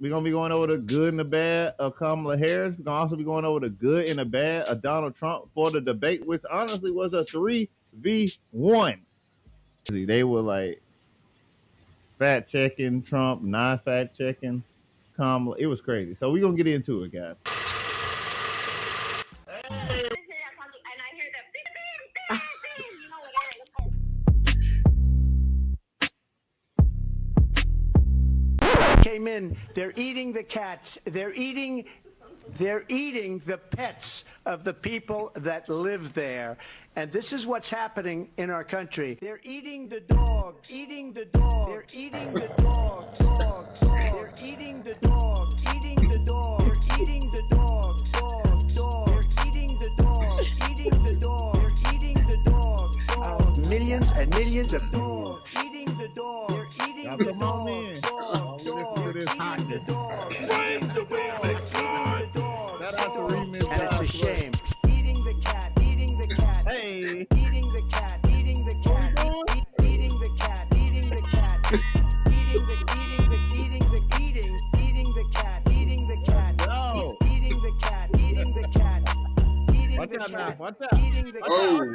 We're gonna be going over the good and the bad of Kamala Harris. We're gonna also be going over the good and the bad of Donald Trump for the debate, which honestly was a 3v1. They were like fact checking Trump, not fact checking Kamala. It was crazy. So we're gonna get into it, guys. Came in, they're eating the cats, they're eating the pets of the people that live there. And this is what's happening in our country. They're eating the dogs, eating the dogs, they're eating the dogs, dogs, they're eating the dogs, eating the dogs, they're eating the dogs, dogs, dogs, they're eating the dogs, eating the dogs, they're eating the dogs, dogs. Millions and millions of dogs, eating the dogs, they're eating the dogs, dogs, dogs, This hotness. eating the dogs, eating the dogs. Shout out to Remix. And it's a shame. Eating the cat, eating the cat. Hey. Eating the cat, eating the cat. Eating the cat, eating the cat. Eating the cat, eating the cat. No. Eating the cat, eating the cat. Watch out now. Watch out. Eating the cat. They're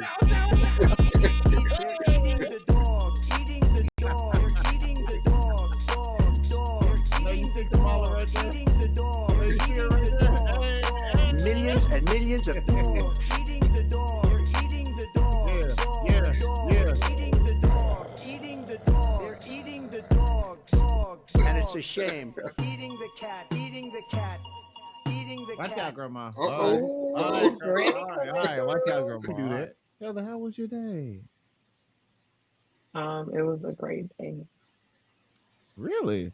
eating the dog, eating the dog. They're eating the dog, dog, dog. They're eating the dog, eating the dog. They're eating the dog. Millions and millions of dogs eating the dog. They're eating the dog. Yeah. Eating the dog. Eating the dog. They're eating the dog. Dog. And it's a shame. Eating the cat. Eating the cat. Eating the cat. Watch out, Grandma. Oh, All right, great. all right. Watch out, Grandma. You do that. Heather, how was your day? It was a great day. Really?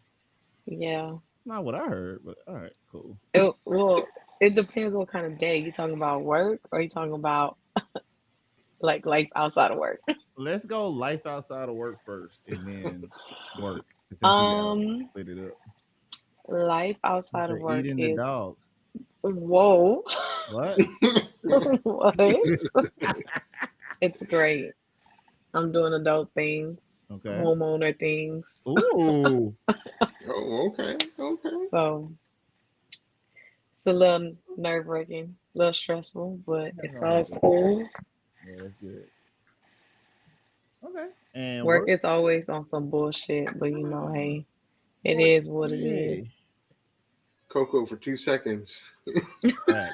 Yeah. It's not what I heard, but all right, cool. Well, it depends what kind of day. You talking about work or you talking about like life outside of work? Let's go life outside of work first, and then work. Since Um, split it up. Life outside of They're work eating the is dogs. whoa. What? What? It's great. I'm doing adult things, Okay. homeowner things. Ooh. Oh, okay, okay. So it's a little nerve wracking, a little stressful, but it's all cool. Yeah, that's good. Okay. And Work work. is always on some bullshit, but you know, hey, it Work. is what it is. Yay. Coco for 2 seconds. Right.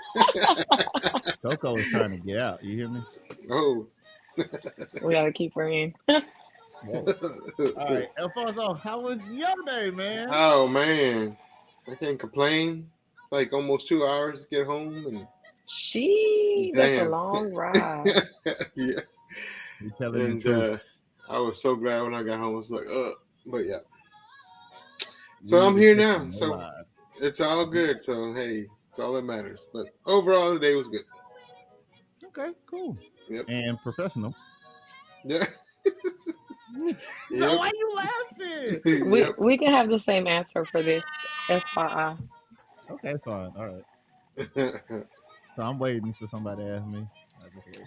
Coco is trying to get out. You hear me? Oh. We gotta keep her in. Whoa. All right, Alfonso, how was your day, man? Oh man, I can't complain. Like almost 2 hours to get home, and That's a damn. long ride. Yeah, You telling and the truth. I was so glad when I got home. I was like, but yeah. So We I'm the here system, now. no So lies. it's all good. So hey, it's all that matters. But overall, the day was good. Okay, cool. Yep. And professional. Yeah. No, Yep. why you laughing? We Yep. we can have the same answer for this. FYI. Okay, fine. All right. So I'm waiting for somebody to ask me. I just wait.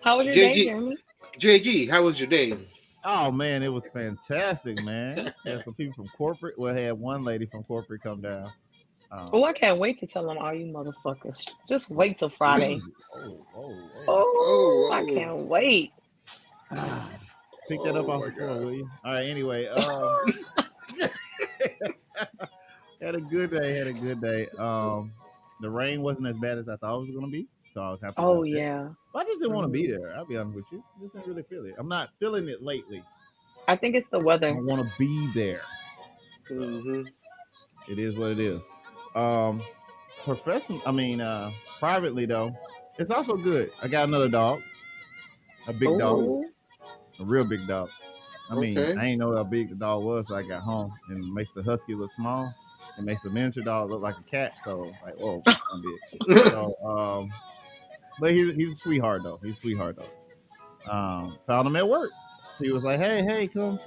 How was your day, JG, Jeremy? JG, how was your day? Oh man, it was fantastic, man. Had some people from corporate. Well, had one lady from corporate come down. Oh, I can't wait to tell them all you motherfuckers. Just wait till Friday. Oh. Oh, I Oh. can't wait. Pick that up Oh off my the floor, God. will you? All right. Anyway, had a good day. Had a good day. The rain wasn't as bad as I thought it was gonna be, so I was happy Oh about that. yeah. But I just didn't want to be there. I'll be honest with you. I just didn't really feel it. I'm not feeling it lately. I think it's the I weather. don't want to be there. Mm-hmm. It is what it is. Um, privately though, it's also good. I got another dog, a big dog, Oh, a real big dog. I Okay. ain't know how big the dog was. So I got home and it makes the husky look small. It makes the miniature dog look like a cat. So like, whoa, I'm big. So but he's a sweetheart though. He's a sweetheart though. Found him at work. He was like, hey, come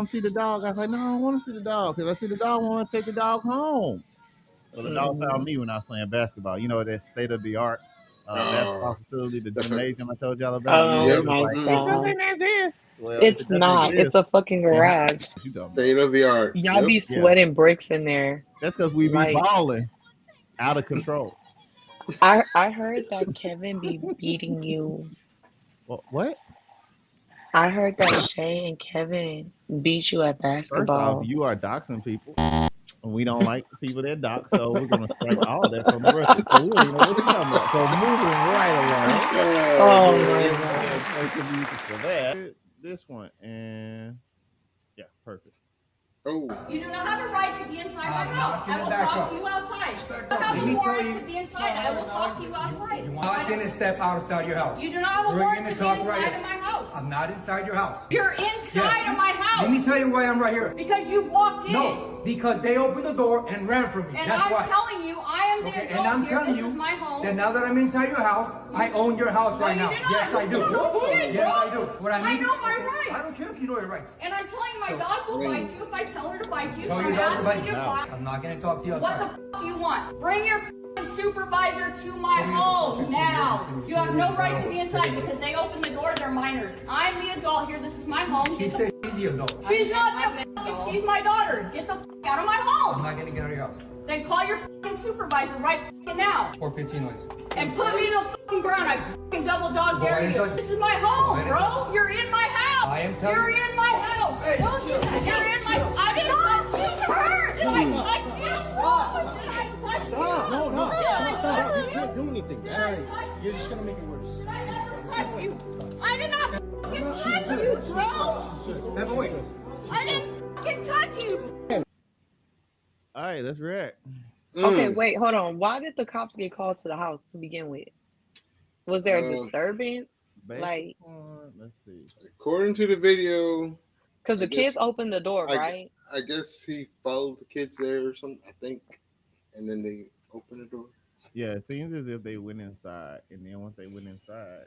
see the dog. I was like, no, I don't want to see the dog because I see the dog. I want to take the dog home. So the dog found me when I was playing basketball. You know, that state of the art. basketball facility, the That's gymnasium I told y'all about. Oh Yep. It's my like, Mm. I don't God. think that's this. Well, if It's it doesn't not. It's exist, a fucking then garage. you talking about? State of the art. Y'all be Yep. Yeah, sweating bricks in there. that's because we be Like balling out of control. I heard that Kevin be beating you. What? I heard that Shay and Kevin beat you at First off, basketball. you are doxing people. And we don't like the people that dox, so we're gonna strike all that from the record. So we don't even know what you're talking about. So moving right along. Oh boy. my That God. could be used for that. This one and yeah, perfect. Oh. You do not have a right to be inside my house. I will back talk up. to you outside. You Let don't have me a tell warrant you- to be inside. I will talk to you outside. You're not gonna step outside your house. You do not have a We're warrant gonna to be talk inside right of my house. I'm not inside your house. You're inside Yes. of my house. Let me tell you why I'm right here. Because you walked in. No, because they opened the door and ran from me. And That's I'm why. telling you, I am the Okay, adult and I'm here. telling This you is my home. that now that I'm inside your house, I own your house No, right you now. do not. Yes, I do. You don't shit, Yes, bro. I do. What I mean? know my Okay, rights. I don't care if you know your rights. And I'm telling you, my dog will bite you if I tell her to bite you. So Tell I'm your dog to asking bite you you. to block. I'm not gonna talk to you What outside. the f do you want? Bring your f***ing supervisor to my Tell me home what the f now. you want. You have no right to be inside because they opened the door. They're minors. I'm the adult here. This is my home. She said she's the adult. She's not the f***. She's my daughter. Get the f*** out of my I'm home. not gonna get out of your house. Then call your f***ing supervisor right f***ing now. 415 noise. And put me to the f***ing ground. I f***ing double dog Go dare ahead and you. touch me. This is my Go home, ahead and touch bro. You're in my house. I am telling You're you. in my house. Don't do that. You're in my house. I didn't touch you. Hurt. Did I touch you? Did I touch you? Stop. You can't do anything. Did I touch you? You're just gonna make it worse. Did I ever touch you? I did not fucking touch you, bro. Have a wait. I didn't fucking touch you. All right, let's react. Okay, wait, hold on. Why did the cops get called to the house to begin with? Was there a disturbance? Based Like, upon- let's see. According to the video, because the I kids guess- opened the door, I- right? I guess he followed the kids there or something, I think. And then they opened the door. Yeah, it seems as if they went inside, and then once they went inside,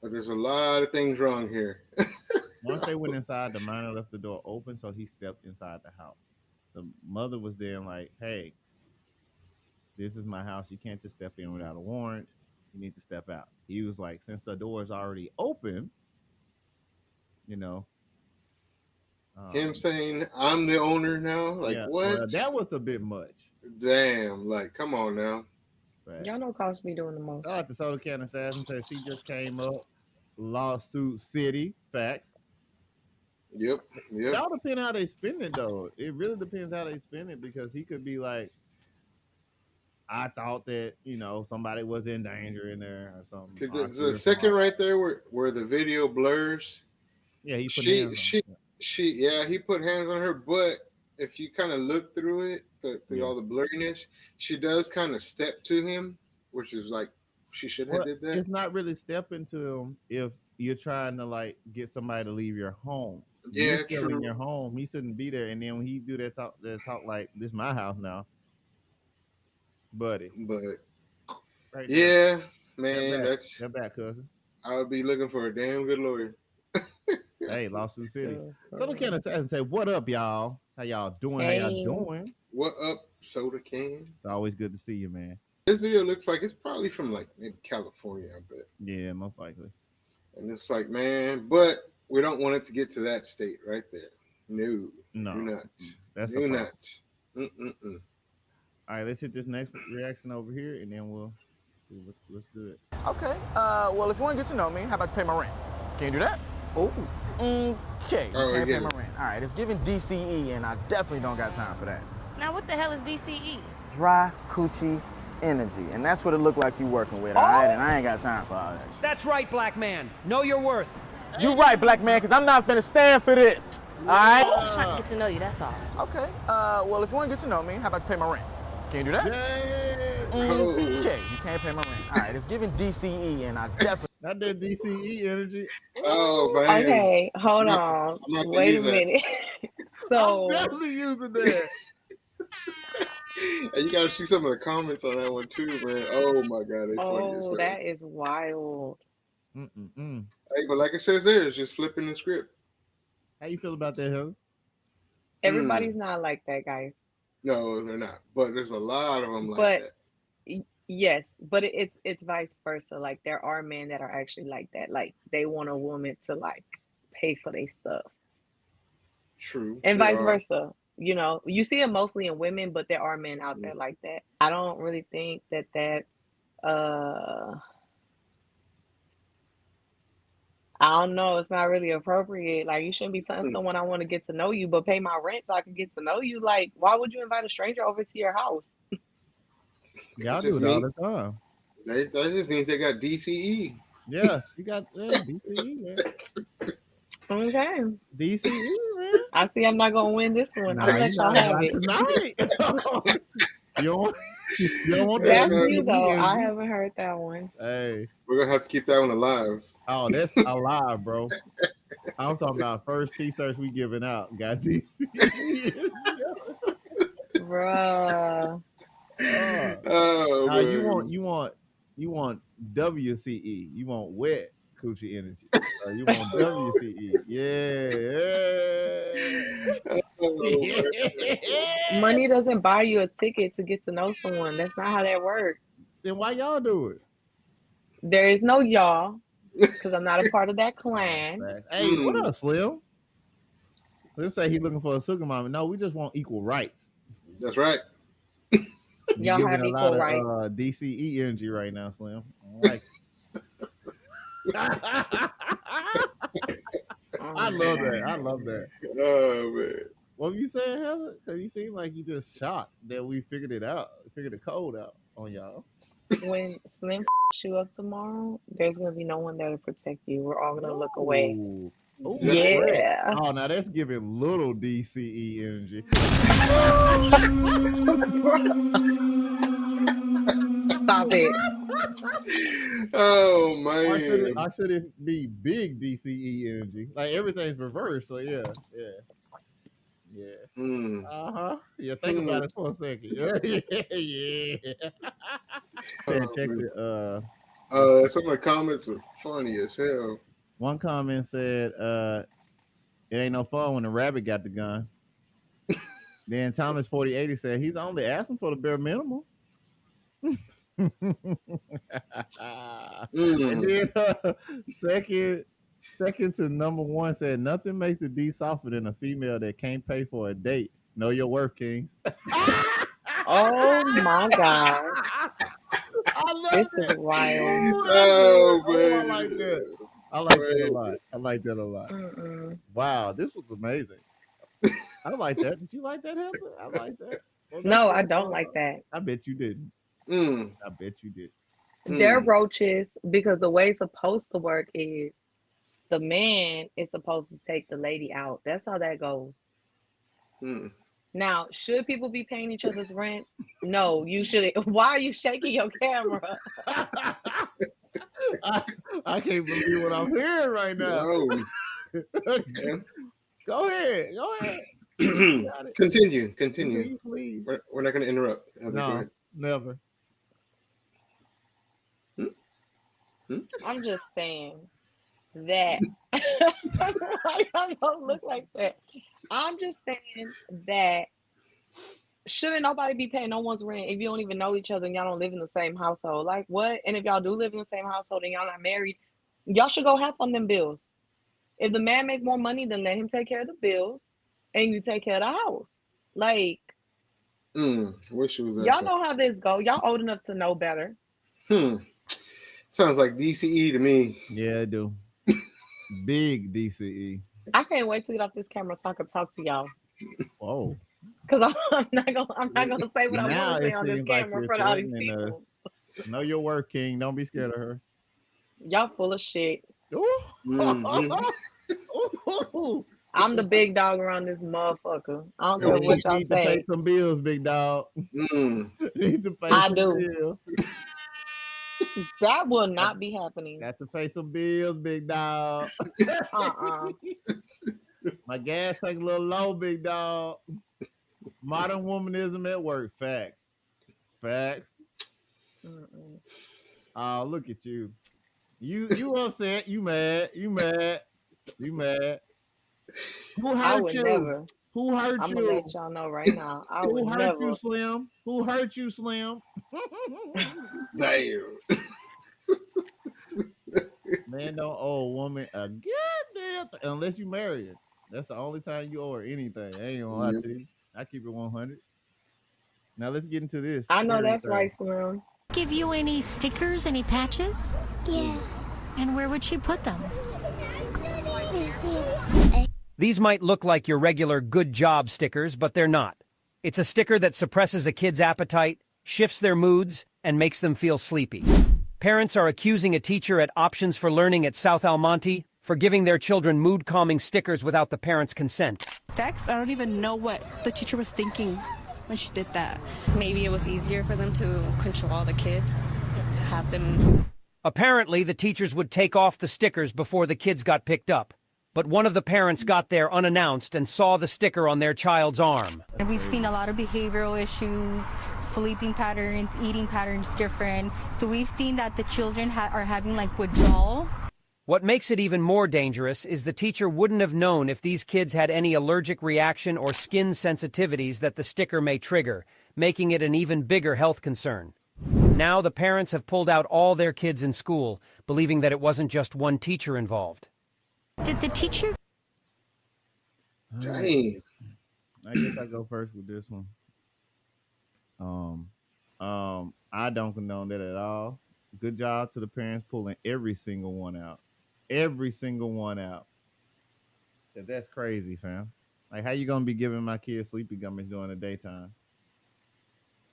But there's a lot of things wrong here. once they went inside, the minor left the door open, so he stepped inside the house. The mother was then like, "Hey, this is my house. You can't just step in without a warrant. You need to step out." He was like, "Since the door is already open, you know." Him saying, I'm the owner now? Like, yeah, what? well, that was a bit much. Damn, like, come on now. But Y'all know cops be doing the most. shout out to Soda Can Assassin. Says she just came up. Lawsuit City. Facts. Yep. It all depends how they spend it, though. It really depends how they spend it because he could be like, I thought that, somebody was in danger in there or something. The second right there where the video blurs. Yeah, he put he put hands on her, but if you kind of look through it, through all the blurriness, she does kind of step to him, which is like she should have did that. It's not really stepping to him if you're trying to like get somebody to leave your home. Yeah, you're still in true. your home. He shouldn't be there. And then when he do that talk like, "This is my house now, buddy." But right yeah, there. man, that's step back, cousin. I would be looking for a damn good lawyer. Hey, Lawsuit City. Soda Can Assassin say, "What up, y'all? How y'all doing? Hey. How y'all doing? What up, Soda Can? It's always good to see you, man." This video looks like it's probably from like maybe California, I bet. Yeah, most likely. And it's like, man, but we don't want it to get to that state right there. No, No, do not. that's Do a not. problem. All right, let's hit this next reaction over here, and then we'll see what's good. Okay. Well, if you want to get to know me, how about you pay my rent? Can you do that? Oh. Okay. You Oh, can't yeah. pay my rent. All right. It's giving DCE, and I definitely don't got time for that. Now, what the hell is DCE? Dry coochie energy, and that's what it look like you working with. All right. And I ain't got time for all that. That's right, black man. Know your worth. You right, black man, because I'm not finna stand for this. All right. I'm just trying to get to know you, that's all. Okay. Well, if you want to get to know me, how about you pay my rent? Can you do that? Oh. Okay. You can't pay my rent. All right. It's giving DCE, and I definitely. Not that DCE energy. Oh man. Okay, hold I'm not- on. I'm not to Wait a use that. minute. So, I'm definitely using that. And you gotta see some of the comments on that one too, man. Oh my god, they funny as oh, hell. that is wild. Hey, but like it says there, it's just flipping the script. How you feel about that, Heather? Everybody's not like that, guys. No, they're not. But there's a lot of them like But that. Yes, but it's vice versa. Like there are men that are actually like that. Like they want a woman to like pay for their stuff, True, and there vice are. versa. You know, you see it mostly in women, but there are men out there like that. I don't really think that that's uh I don't know, it's not really appropriate. Like you shouldn't be telling Hmm. someone I want to get to know you, but pay my rent so I can get to know you. Like, why would you invite a stranger over to your house? It Y'all do just it all mean the time. that just means they got DCE. Yeah, you got DCE, man. Okay. DCE, man. I see I'm not gonna win this one. I'm Nah, gonna you let y'all not have about it. tonight. you don't, you don't want that That's Uh, new though. DCE I energy. haven't heard that one. Hey, we're gonna have to keep that one alive. oh, that's alive, bro. I'm talking about first t-shirts we giving out. Got DCE. Bruh. Oh Now man. you want WCE. You want wet coochie energy. You want WCE. Oh man. Yeah. Money doesn't buy you a ticket to get to know someone. That's not how that works. Then why y'all do it? There is no y'all, because I'm not a part of that clan. Facts. Hey, what Mm, up, Slim? Slim say he looking for a sugar mama. No, we just want equal rights. that's right. You Y'all giving have a lot equal of rights. DCE energy right now, Slim. I don't like it. Oh I my love that. I God. love that. Oh man. What were you saying, Heather? Because you seem like you just shocked that we figured it out, figured the code out on y'all. When Slim you up tomorrow, there's gonna be no one there to protect you. We're all gonna look away. Oh, oh, Is that it? threat. Yeah. Oh, now that's giving little DCE energy. Stop it. Oh Or man. should it be big DCE energy? Like everything's reversed. So yeah, yeah. Mm. Uh-huh. Yeah, think Hmm. about it for a second. Yeah. Said Oh, check man. the Some of the comments are funny as hell. one comment said, it ain't no fun when the rabbit got the gun. Then Thomas 4080 said he's only asking for the bare minimum. And Mm. then second to number one said nothing makes the D softer than a female that can't pay for a date. Know your worth, Kings. Oh my God. I love This is that. wild. Oh, that's good. Oh Oh, I man. like that. I like that a Man. lot. I like that a lot. Mm-mm. Wow, this was amazing. I like that. Did you like that, Heather? I like that. Was that No, I for, don't like that. I bet you didn't. Mm. I bet you did. They're Mm. roaches because the way it's supposed to work is the man is supposed to take the lady out. That's how that goes. Mm. Now, should people be paying each other's rent? No, you shouldn't. Why are you shaking your camera? I can't believe what I'm hearing right now. No. Go ahead. Go ahead. You got it. Continue. Continue, please. We're not going to interrupt. Heather, go No, ahead. never. Hmm? Hmm? I'm just saying that. Why y'all don't look like that? I'm just saying that shouldn't nobody be paying no one's rent if you don't even know each other and y'all don't live in the same household? Like what? And if y'all do live in the same household and y'all not married, y'all should go half on them bills. If the man make more money, then let him take care of the bills and you take care of the house. Like Wish it was that y'all simple. know how this go. Y'all old enough to know better. Sounds like DCE to me. Yeah, I do. Big DCE. I can't wait to get off this camera so I can talk to y'all. Whoa. Because I'm not gonna say what I Now want to say it on this seems like camera in you're front of all these threatening people. us. Know your worth, King. Don't be scared of her. Y'all full of shit. Ooh. Mhm. Ooh. I'm the big dog around this motherfucker. I don't care You what y'all need to pay say. some bills, big dog. Mm. You need to pay I some do. bills. That will not be happening. Got to pay some bills, big dog. My gas tank a little low, big dog. Modern womanism at work. Facts. Facts. Mm-mm. Oh, look at you. You upset. You mad. You mad. You mad. Who I hurt would you? never. Who hurt I'm gonna you? let y'all know right now. I would Who hurt you, never. Slim? Who hurt you, Slim? Damn. Man don't owe a woman a goddamn unless you marry her. That's the only time you owe her anything. I ain't gonna lie Yep. to you. I keep it 100. Now let's get into this I know scary that's thing. right, Slim. Give you any stickers, any patches? Yeah. And where would she put them? These might look like your regular good job stickers, but they're not. It's a sticker that suppresses a kid's appetite, shifts their moods, and makes them feel sleepy. Parents are accusing a teacher at Options for Learning at South Almonte for giving their children mood-calming stickers without the parents' consent. Sex? I don't even know what the teacher was thinking when she did that. Maybe it was easier for them to control all the kids, to have them. Apparently, the teachers would take off the stickers before the kids got picked up. But one of the parents got there unannounced and saw the sticker on their child's arm. And we've seen a lot of behavioral issues, sleeping patterns, eating patterns different. So we've seen that the children are having like withdrawal. What makes it even more dangerous is the teacher wouldn't have known if these kids had any allergic reaction or skin sensitivities that the sticker may trigger, making it an even bigger health concern. Now the parents have pulled out all their kids in school, believing that it wasn't just one teacher involved. Did the teacher? Dang. I guess I go first with this one. I don't condone that at all. Good job to the parents pulling every single one out. Every single one out. That's crazy, fam. Like, how you gonna be giving my kids sleepy gummies during the daytime?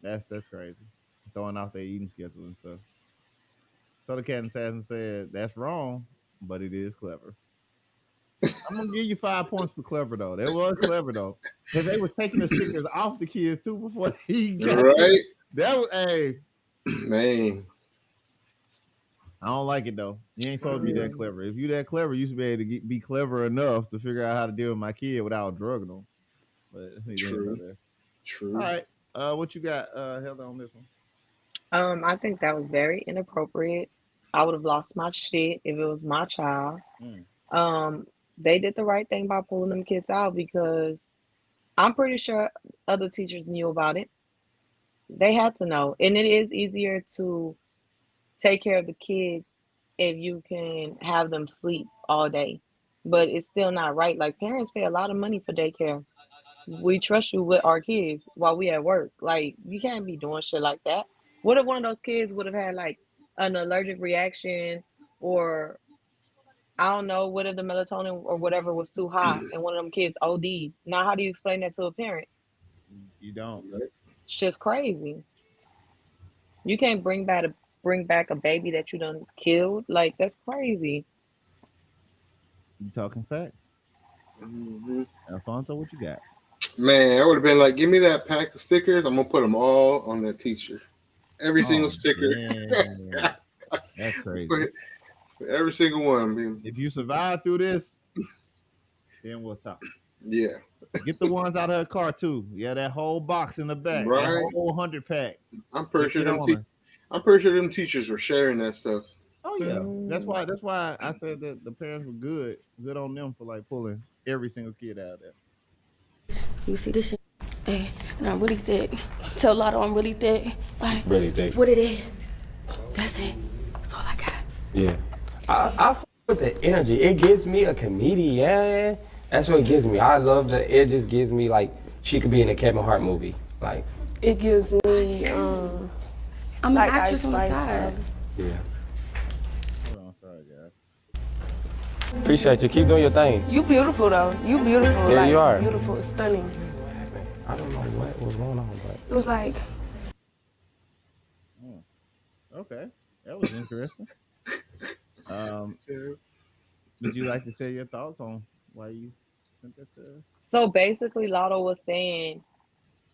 That's crazy. Throwing off their eating schedule and stuff. So the cat assassin said that's wrong, but it is clever. I'm gonna give you 5 points for clever though. That was clever though, because they were taking the stickers off the kids too before he got Right? there. That was Man. I don't like it though. You ain't supposed to be that clever. If you that clever, you should be able to be clever enough to figure out how to deal with my kid without drugging them. But it's neither here nor there. True. All right, what you got, Heather, on this one? I think that was very inappropriate. I would have lost my shit if it was my child. They did the right thing by pulling them kids out because I'm pretty sure other teachers knew about it. They had to know. And it is easier to take care of the kids if you can have them sleep all day. But it's still not right. Like, parents pay a lot of money for daycare. We trust you with our kids while we at work. Like, you can't be doing shit like that. What if one of those kids would have had like an allergic reaction, or I don't know, what if the melatonin or whatever was too high and one of them kids OD'd? Now, how do you explain that to a parent? You don't. It's just crazy. You can't bring back a baby that you done killed. Like, that's crazy. You talking facts? Alfonso, what you got? Man, I would have been like, give me that pack of stickers. I'm gonna put them all on that teacher. Every single sticker. That's crazy. For every single one, man. If you survive through this, then we'll talk. Yeah. Get the ones out of her car too. Yeah, that whole box in the back. Right. That whole 100 pack. I'm pretty sure them teachers were sharing that stuff. Oh yeah. That's why I said that the parents were good on them for like pulling every single kid out of there. You see this shit? Hey, and I'm really thick. Tell Lotto I'm really thick. Like, Really thick. what it is. That's it. That's all I got. Yeah. I with the energy. It gives me a comedian. That's what it gives me. I love it just gives me like she could be in a Kevin Hart movie. Like It gives me, I'm an actress on the side. Yeah. Hold on, sorry guys. Appreciate you. Keep doing your thing. You beautiful though. You beautiful. Yeah, you are. Beautiful, stunning. I don't know what was going on, but It was like, Okay. That was interesting. Would you like to share your thoughts on why you sent that to us? So basically, Lotto was saying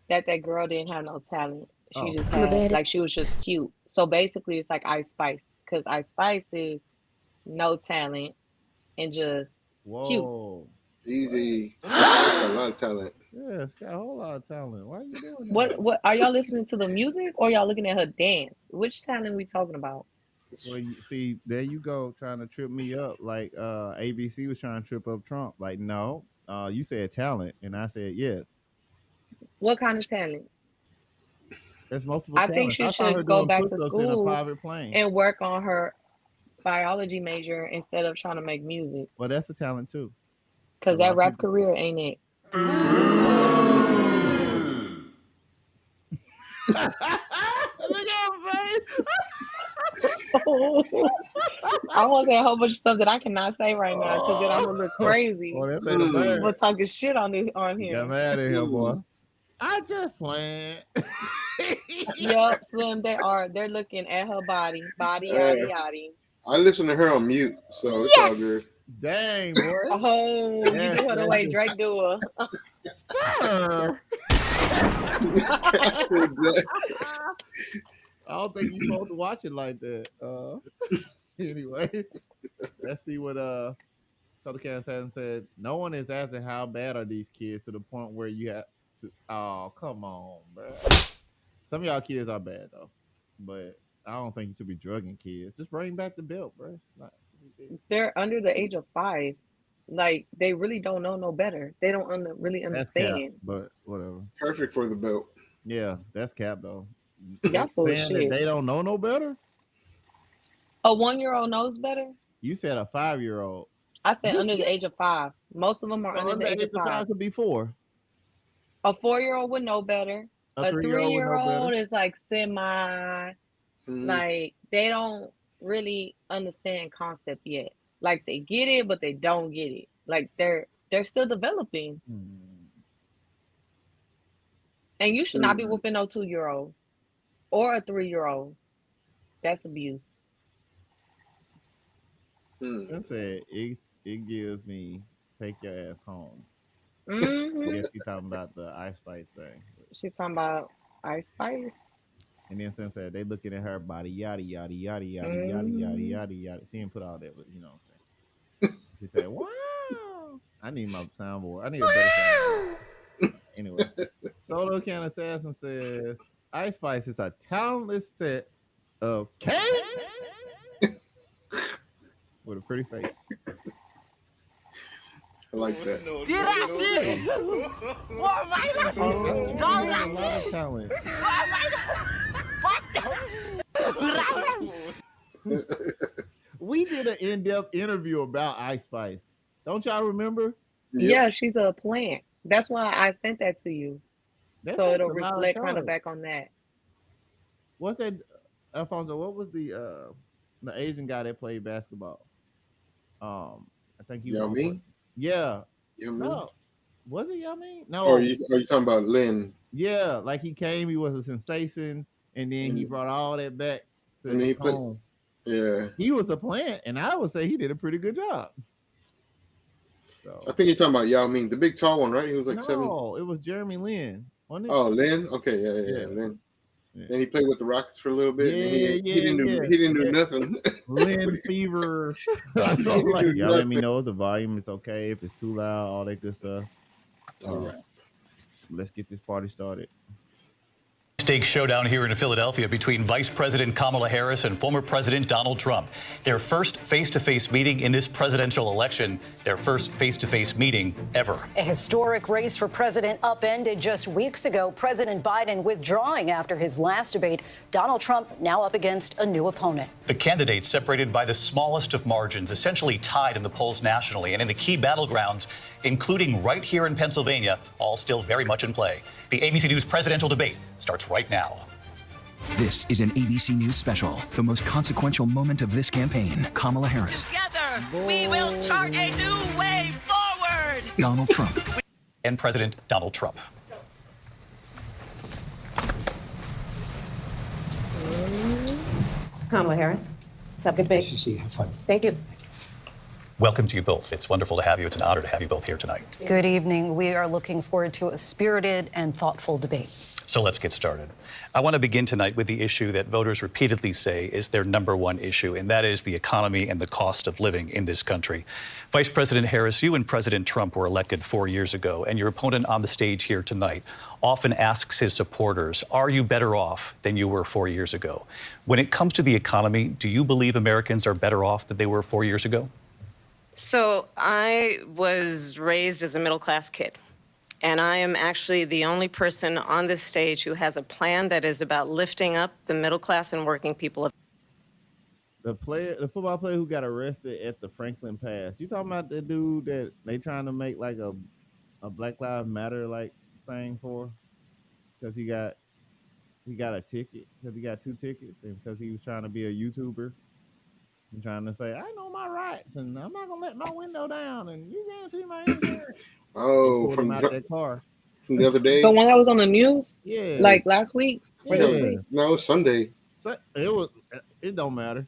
that girl didn't have no talent. She just I'm a had, baddie. like, she was just cute. So basically, it's like Ice Spice, because Ice Spice is no talent and just Whoa. Easy. A lot of talent. Yeah, it's got a whole lot of talent. Why are you doing that? What are y'all listening to the music or y'all looking at her dance? Which talent we talking about? Well, you see, there you go, trying to trip me up like ABC was trying to trip up Trump. Like, no, You said talent, and I said yes. What kind of talent? That's multiple I talents. think she I saw her should go doing back to push-ups in a school private plane. and work on her biology major instead of trying to make music. Well, that's a talent too. Because that rap career ain't it. Look at her face. I want to say a whole bunch of stuff that I cannot say right now because then I'm gonna look crazy. Oh, that made a bad. People talking shit on here. Got mad at him, boy. I just playing. Yup, Slim, they are. They're looking at her body, yada yada. I listen to her on mute, so it's all good. Dang, boy. Oh, you do her the way Drake do her. Sir. I don't think you're supposed to watch it like that. Anyway, let's see what Soda Can said. No one is asking how bad are these kids to the point where you have to. Oh, come on, bro. Some of y'all kids are bad though, but I don't think you should be drugging kids. Just bring back the belt, bro. They're under the age of 5. Like they really don't know no better. They don't really That's understand. cap, but whatever. Perfect for the belt. Yeah, that's cap though. Y'all full of shit. They don't know no better. A 1-year-old knows better. You said a 5-year-old. I said under the age of 5. Most of them are under the age of 5. Could be 4. A 4-year-old would know better. A 3-year-old is like semi. Like they don't really understand concept yet. Like they get it, but they don't get it. Like they're still developing. And you should not be whooping no 2-year-old or a 3-year-old. That's abuse. I'm saying it gives me take your ass home. Mm-hmm. I guess she's talking about the Ice Spice thing. She's talking about Ice Spice. And then Sim said they looking at her body, yada yada yada yada yada yada yada yada. She didn't put all that, but you know what I'm saying. She said, "Wow, I need my soundboard. I need a better soundboard." Anyway, Solo Can Assassin says Ice Spice is a talentless set of cakes with a pretty face. I like that. Did I see? What am I Don't I see? Talent. We did an in-depth interview about Ice Spice. Don't y'all remember? Yeah, she's a plant. That's why I sent that to you. That so takes it'll a lot of reflect kind of talent. back on that. What's that, Alfonso? What was the Asian guy that played basketball? I think he Yao was. Ming? Yeah. Yao Ming? No. Was it Yao Ming? No. Or are you talking about Lin? Yeah, like he came, he was a sensation, and then he brought all that back to And he his put- home. Yeah. He was a plant, and I would say he did a pretty good job. So, I think you're talking about Yao Ming, the big tall one, right? He was like 7. no, it was Jeremy Lin, wasn't it? Oh, Lin? Okay, yeah, Lin. Yeah. And he played with the Rockets for a little bit. and he Yeah, didn't do nothing. Lin Fever. He didn't Y'all do let me nothing. know if the volume is okay, if it's too loud, all that good stuff. All right. Let's get this party started. Stake showdown here in Philadelphia between Vice President Kamala Harris and former President Donald Trump. Their first face-to-face meeting in this presidential election, their first face-to-face meeting ever. A historic race for president upended just weeks ago. President Biden withdrawing after his last debate. Donald Trump now up against a new opponent. The candidates separated by the smallest of margins, essentially tied in the polls nationally and in the key battlegrounds, including right here in Pennsylvania, all still very much in play. The ABC News presidential debate starts right now. This is an ABC News special. The most consequential moment of this campaign. Kamala Harris, Together, we will chart a new way forward. Donald Trump. And President Donald Trump. Kamala Harris. Let's have a good debate. Have fun. Thank you. Welcome to you both. It's wonderful to have you. It's an honor to have you both here tonight. Good evening. We are looking forward to a spirited and thoughtful debate. So let's get started. I want to begin tonight with the issue that voters repeatedly say is their number one issue, and that is the economy and the cost of living in this country. Vice President Harris, you and President Trump were elected 4 years ago, and your opponent on the stage here tonight often asks his supporters, are you better off than you were 4 years ago? When it comes to the economy, do you believe Americans are better off than they were 4 years ago? So I was raised as a middle-class kid, and I am actually the only person on this stage who has a plan that is about lifting up the middle class and working people. The football player who got arrested at the Franklin Pass. You talking about the dude that they trying to make like a Black Lives Matter like thing for? Because he got a ticket, because he got 2 tickets, and because he was trying to be a YouTuber and trying to say, I know my rights and I'm not gonna let my window down and you can't see my insurance. Oh, from out that car. From the other day. The one that was on the news? Yeah. Like last week? Or this week? No, Sunday. It don't matter.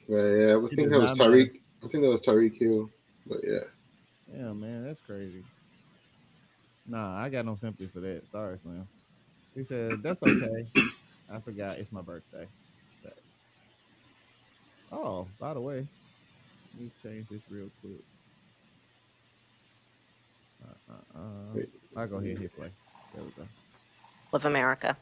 Yeah, I think that was Tariq. I think that was Tariq Hill. But yeah. Yeah, man, that's crazy. Nah, I got no sympathy for that. Sorry, Slim. He said, that's okay. I forgot it's my birthday. But, oh, by the way, let me change this real quick. I'll go ahead and hit play. There we go. Of America.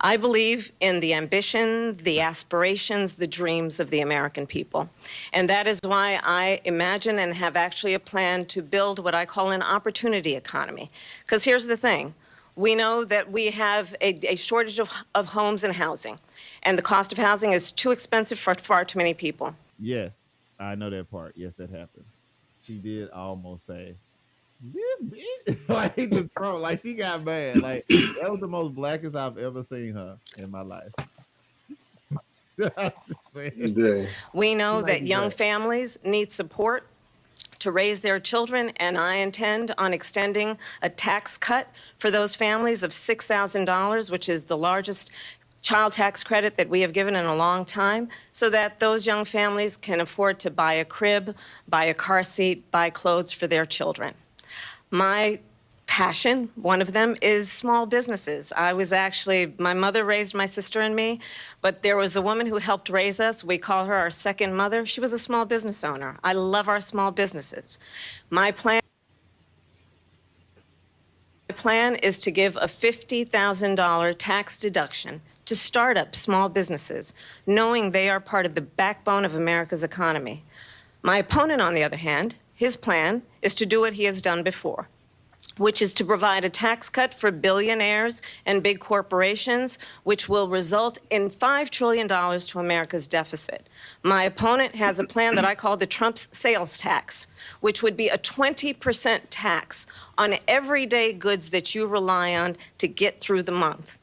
I believe in the ambition, the aspirations, the dreams of the American people. And that is why I imagine and have actually a plan to build what I call an opportunity economy. Because here's the thing. We know that we have a shortage of homes and housing. And the cost of housing is too expensive for far too many people. Yes, I know that part. Yes, that happened. She did almost say, this bitch, like the throat, like she got mad. Like that was the most blackest I've ever seen her in my life. We know that young families need support to raise their children, and I intend on extending a tax cut for those families of $6,000, which is the largest child tax credit that we have given in a long time, so that those young families can afford to buy a crib, buy a car seat, buy clothes for their children. My passion, one of them, is small businesses. My mother raised my sister and me, but there was a woman who helped raise us. We call her our second mother. She was a small business owner. I love our small businesses. My plan is to give a $50,000 tax deduction to start-up small businesses, knowing they are part of the backbone of America's economy. My opponent, on the other hand, his plan is to do what he has done before, which is to provide a tax cut for billionaires and big corporations, which will result in $5 trillion to America's deficit. My opponent has a plan that I call the Trump sales tax, which would be a 20% tax on everyday goods that you rely on to get through the month.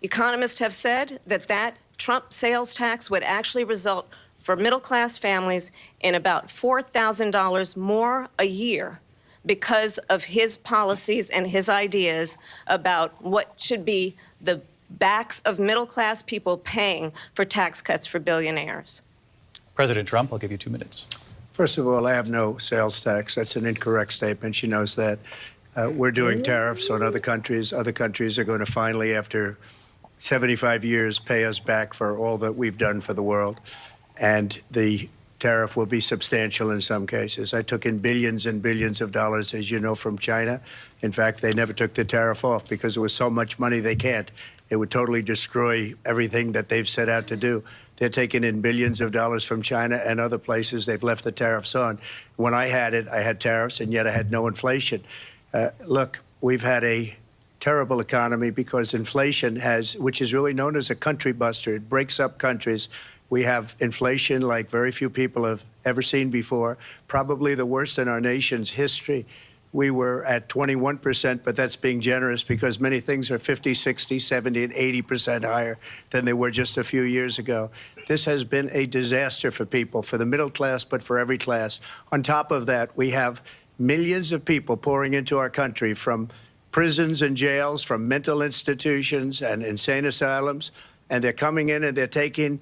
Economists have said that Trump sales tax would actually result for middle-class families in about $4,000 more a year because of his policies and his ideas about what should be the backs of middle-class people paying for tax cuts for billionaires. President Trump, I'll give you 2 minutes. First of all, I have no sales tax. That's an incorrect statement. She knows that. We're doing tariffs on other countries. Other countries are going to finally, after 75 years, pay us back for all that we've done for the world. And the tariff will be substantial in some cases. I took in billions and billions of dollars, as you know, from China. In fact, they never took the tariff off because there was so much money they can't. It would totally destroy everything that they've set out to do. They're taking in billions of dollars from China and other places. They've left the tariffs on. When I had tariffs, and yet I had no inflation. Look, we've had a terrible economy because inflation which is really known as a country buster. It breaks up countries. We have inflation like very few people have ever seen before, probably the worst in our nation's history. We were at 21%, but that's being generous because many things are 50, 60, 70, and 80% higher than they were just a few years ago. This has been a disaster for people, for the middle class, but for every class. On top of that, we have millions of people pouring into our country from prisons and jails, from mental institutions and insane asylums, and they're coming in and they're taking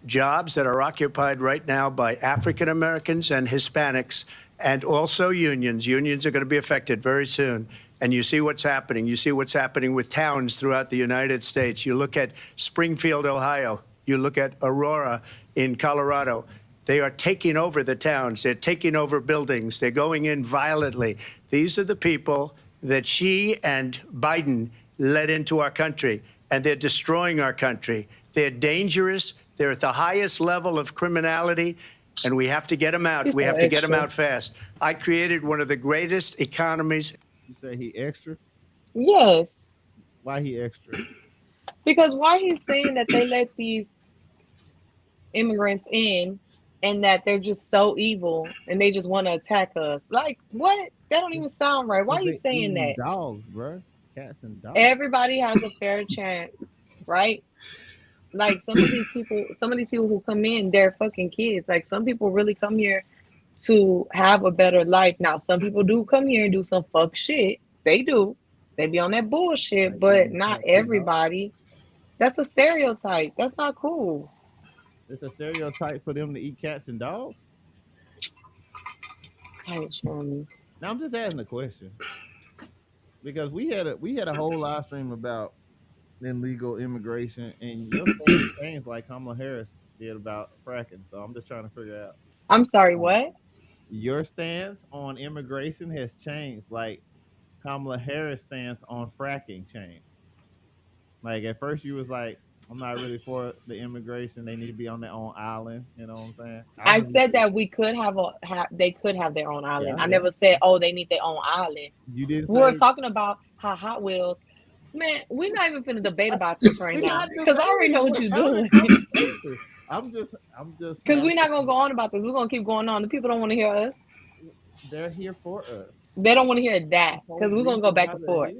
jobs that are occupied right now by African Americans and Hispanics, and also unions. Unions are going to be affected very soon. And you see what's happening. You see what's happening with towns throughout the United States. You look at Springfield, Ohio. You look at Aurora in Colorado. They are taking over the towns. They're taking over buildings. They're going in violently. These are the people that Xi and Biden led into our country, and they're destroying our country. They're dangerous. They're at the highest level of criminality and we have to get them out. We have to get them out fast. I created one of the greatest economies. You say he extra? Yes. Why he extra? Because why he's saying that they let these immigrants in and that they're just so evil and they just want to attack us. Like, what? That don't even sound right. Why are you saying that? Dogs, bro. Cats and dogs. Everybody has a fair chance, right? Like some of these people who come in, they're fucking kids. Like some people really come here to have a better life. Now, some people do come here and do some fuck shit. They do. They be on that bullshit, but not everybody. That's a stereotype. That's not cool. It's a stereotype for them to eat cats and dogs. Now I'm just asking the question because we had a whole live stream about illegal immigration, and your story changed like Kamala Harris did about fracking. So I'm just trying to figure out. I'm sorry, what? Your stance on immigration has changed, like Kamala Harris' stance on fracking changed. Like at first, you was like, "I'm not really for the immigration. They need to be on their own island." You know what I'm saying? I said that we could they could have their own island. Yeah, I never said, oh, they need their own island. You didn't. We were talking about how Hot Wheels. Man, we're not even finna debate about this right now because I already know what you're doing. I'm just. Because we're not gonna go on about this. We're gonna keep going on. The people don't want to hear us. They're here for us. They don't want to hear that because we're gonna go back and forth.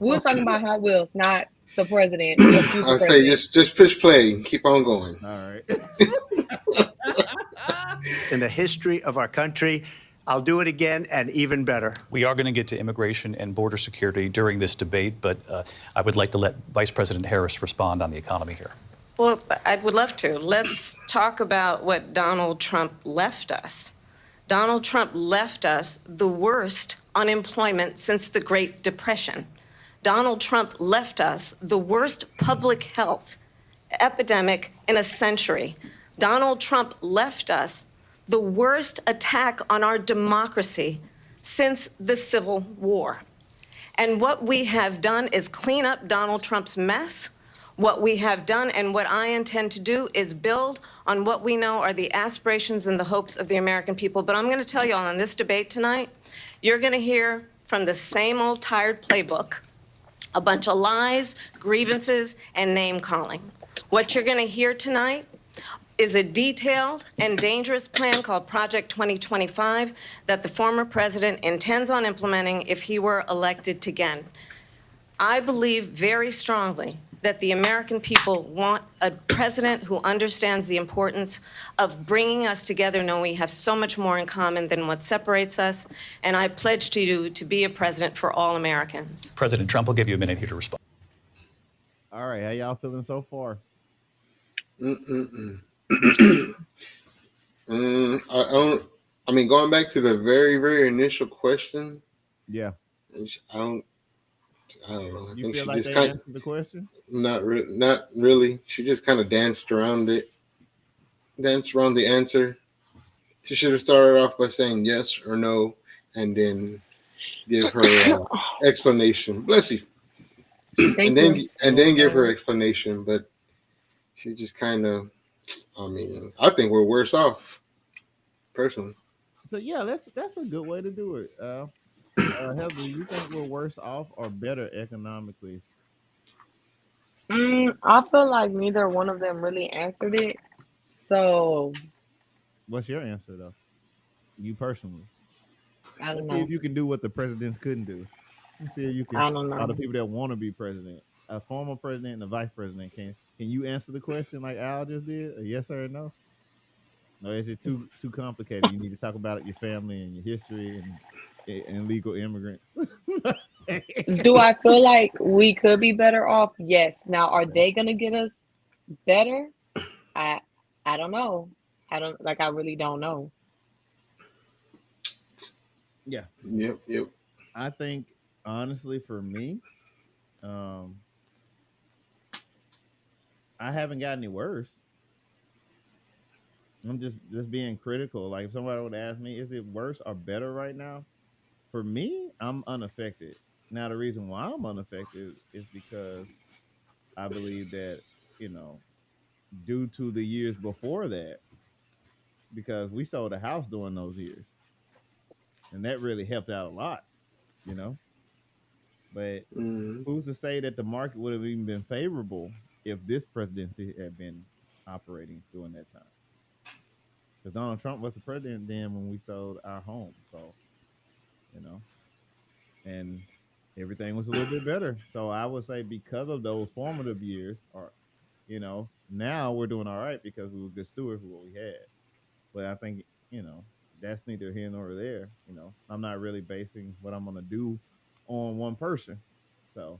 We're talking about Hot Wheels, not the president. I say just push play, keep on going. All right. In the history of our country, I'll do it again and even better. We are going to get to immigration and border security during this debate, but I would like to let Vice President Harris respond on the economy here. Well, I would love to. Let's talk about what Donald Trump left us. Donald Trump left us the worst unemployment since the Great Depression. Donald Trump left us the worst public health epidemic in a century. Donald Trump left us the worst attack on our democracy since the Civil War. And what we have done is clean up Donald Trump's mess. What we have done and what I intend to do is build on what we know are the aspirations and the hopes of the American people. But I'm going to tell you all in this debate tonight, you're going to hear from the same old tired playbook, a bunch of lies, grievances, and name-calling. What you're going to hear tonight is a detailed and dangerous plan called Project 2025 that the former president intends on implementing if he were elected again. I believe very strongly that the American people want a president who understands the importance of bringing us together, knowing we have so much more in common than what separates us. And I pledge to you to be a president for all Americans. President Trump will give you a minute here to respond. All right, how y'all feeling so far? I mean, going back to the very, very initial question. Yeah. I don't know. I You think feel she like just they kind answered the question? not really. She just kind of danced around it, danced around the answer. She should have started off by saying yes or no, and then give her explanation. Bless you. And then give her explanation. But she just kind of. I mean, I think we're worse off, personally. So yeah, that's a good way to do it. Heather, you think we're worse off or better economically? I feel like neither one of them really answered it. So, what's your answer though? You personally? I don't Let's see know. if you can do what the presidents couldn't do. Let's see if you can. I don't know. All the people that want to be president, a former president and a vice president, can you answer the question like Al just did? A yes or a no? No, is it too complicated? You need to talk about your family and your history and legal immigrants. Do I feel like we could be better off? Yes. Now, are they gonna get us better? I don't know. I really don't know. Yeah. Yep. I think honestly, for me, I haven't got any worse. I'm just being critical. Like if somebody would ask me, is it worse or better right now? For me, I'm unaffected. Now the reason why I'm unaffected is because I believe that, due to the years before that, because we sold a house during those years, and that really helped out a lot, you know. But who's to say that the market would have even been favorable if this presidency had been operating during that time? Because Donald Trump was the president then when we sold our home, so you know, and everything was a little bit better. So I would say because of those formative years, or now we're doing all right because we were good stewards of what we had. But I think that's neither here nor there. I'm not really basing what I'm gonna do on one person. So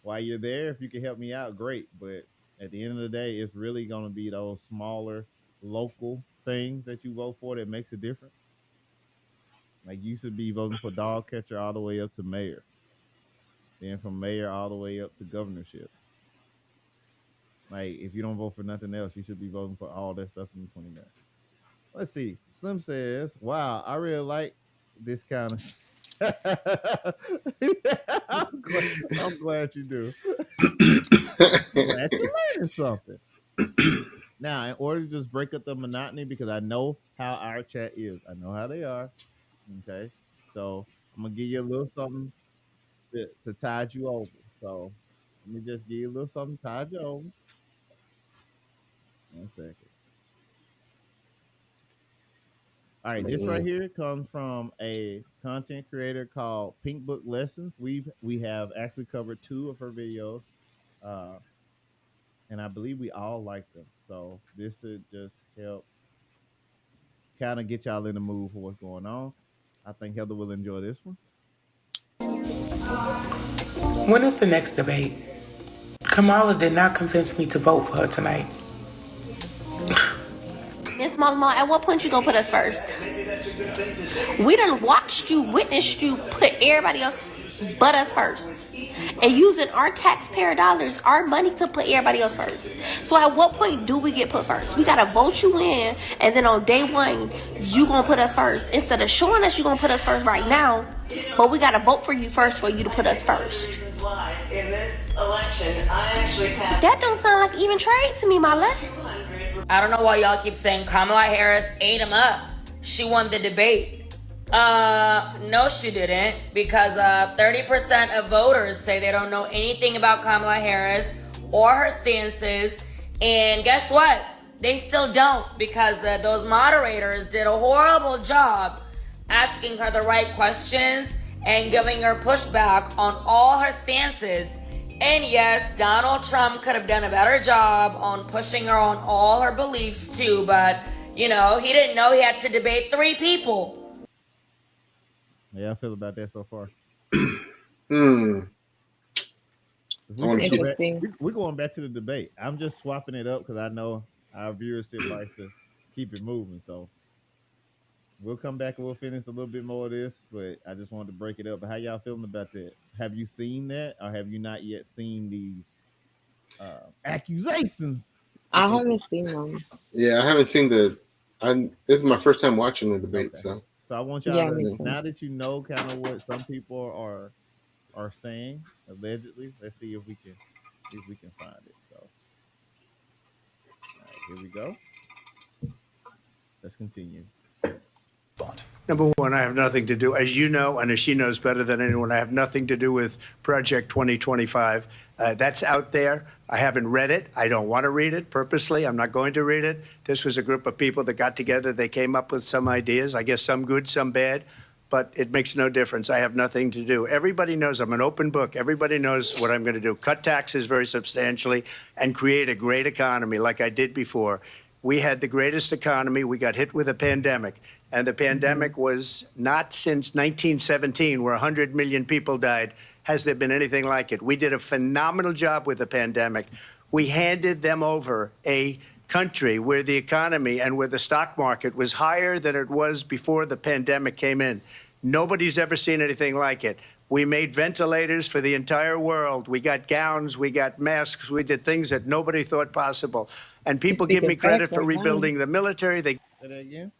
while you're there, if you can help me out, great. But at the end of the day, it's really gonna be those smaller local things that you vote for that makes a difference. Like you should be voting for dog catcher all the way up to mayor. Then from mayor all the way up to governorship. Like if you don't vote for nothing else, you should be voting for all that stuff in between there. Let's see. Slim says, "Wow, I really like this kind of." I'm glad you do. I'm glad you're learning something. Now, in order to just break up the monotony, because I know how our chat is, I know how they are. Okay, so I'm gonna give you a little something to tide you over. So let me just give you a little something to tide you over. 1 second. All right, this right here comes from a content creator called Pink Book Lessons. We have actually covered 2 of her videos, and I believe we all like them. So this should just help kind of get y'all in the mood for what's going on. I think Heather will enjoy this one. When is the next debate? Kamala did not convince me to vote for her tonight. Miss Mama, at what point you gonna put us first? We done watched you, witnessed you put everybody else but us first. And using our taxpayer dollars, our money to put everybody else first. So at what point do we get put first? We gotta vote you in, and then on day 1, you gonna put us first. Instead of showing us you gonna put us first right now, but we gotta vote for you first for you to put us first. In this election, I actually have... That don't sound like even trade to me, Mala. I don't know why y'all keep saying Kamala Harris ate him up. She won the debate. No, she didn't, because 30% of voters say they don't know anything about Kamala Harris or her stances. And guess what? They still don't, because those moderators did a horrible job asking her the right questions and giving her pushback on all her stances. And yes, Donald Trump could have done a better job on pushing her on all her beliefs too, but, he didn't know he had to debate 3 people. Yeah, I feel about that so far. Interesting. We're going back to the debate. I'm just swapping it up because I know our viewership likes to keep it moving. So we'll come back and we'll finish a little bit more of this, but I just wanted to break it up. But how y'all feeling about that? Have you seen that, or have you not yet seen these accusations? I haven't seen them. Yeah, I haven't seen this is my first time watching the debate, so I want y'all to, now that you know kind of what some people are saying allegedly, let's see if we can find it. So all right, here we go. Let's continue. Number one, I have nothing to do, as you know, and as she knows better than anyone, I have nothing to do with Project 2025. That's out there. I haven't read it. I don't want to read it purposely. I'm not going to read it. This was a group of people that got together. They came up with some ideas, I guess some good, some bad, but it makes no difference. I have nothing to do. Everybody knows I'm an open book. Everybody knows what I'm going to do. Cut taxes very substantially and create a great economy like I did before. We had the greatest economy. We got hit with a pandemic. And the pandemic was not since 1917, where 100 million people died, has there been anything like it. We did a phenomenal job with the pandemic. We handed them over a country where the economy and where the stock market was higher than it was before the pandemic came in. Nobody's ever seen anything like it. We made ventilators for the entire world. We got gowns, we got masks, we did things that nobody thought possible. And people give me credit for rebuilding the military. They say that again?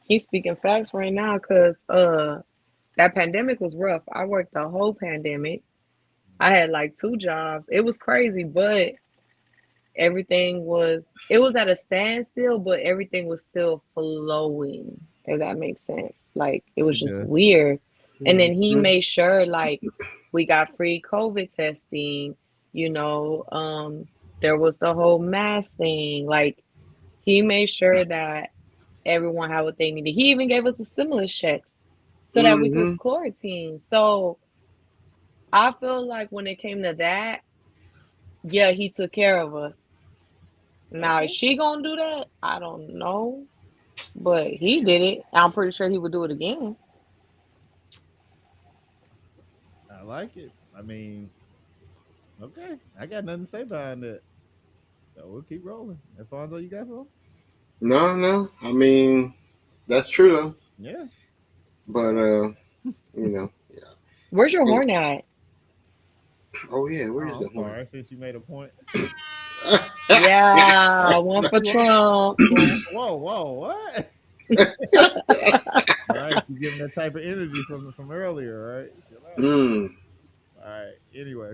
He's speaking facts right now because that pandemic was rough. I worked the whole pandemic. I had like 2 jobs. It was crazy, but everything was at a standstill, but everything was still flowing, if that makes sense. Like it was just Yeah. weird. And then he Mhm. made sure like we got free COVID testing, there was the whole mask thing. Like he made sure that everyone had what they needed. He even gave us the stimulus checks so that we could Mhm. quarantine. So I feel like when it came to that, yeah, he took care of us. Now, is she gonna do that? I don't know, but he did it. I'm pretty sure he would do it again. I like it. I mean, okay, I got nothing to say behind that. So we'll keep rolling. Alfonso, you got some? No. I mean, that's true though. Yeah. But you know, Where's your yeah. horn at? Oh yeah, where is Oh, the I'm horn? sorry. Since you made a point. Yeah, one for Trump. Whoa, what? All right, you giving that type of energy from earlier, right? Chill out. Mm. All right. Anyway,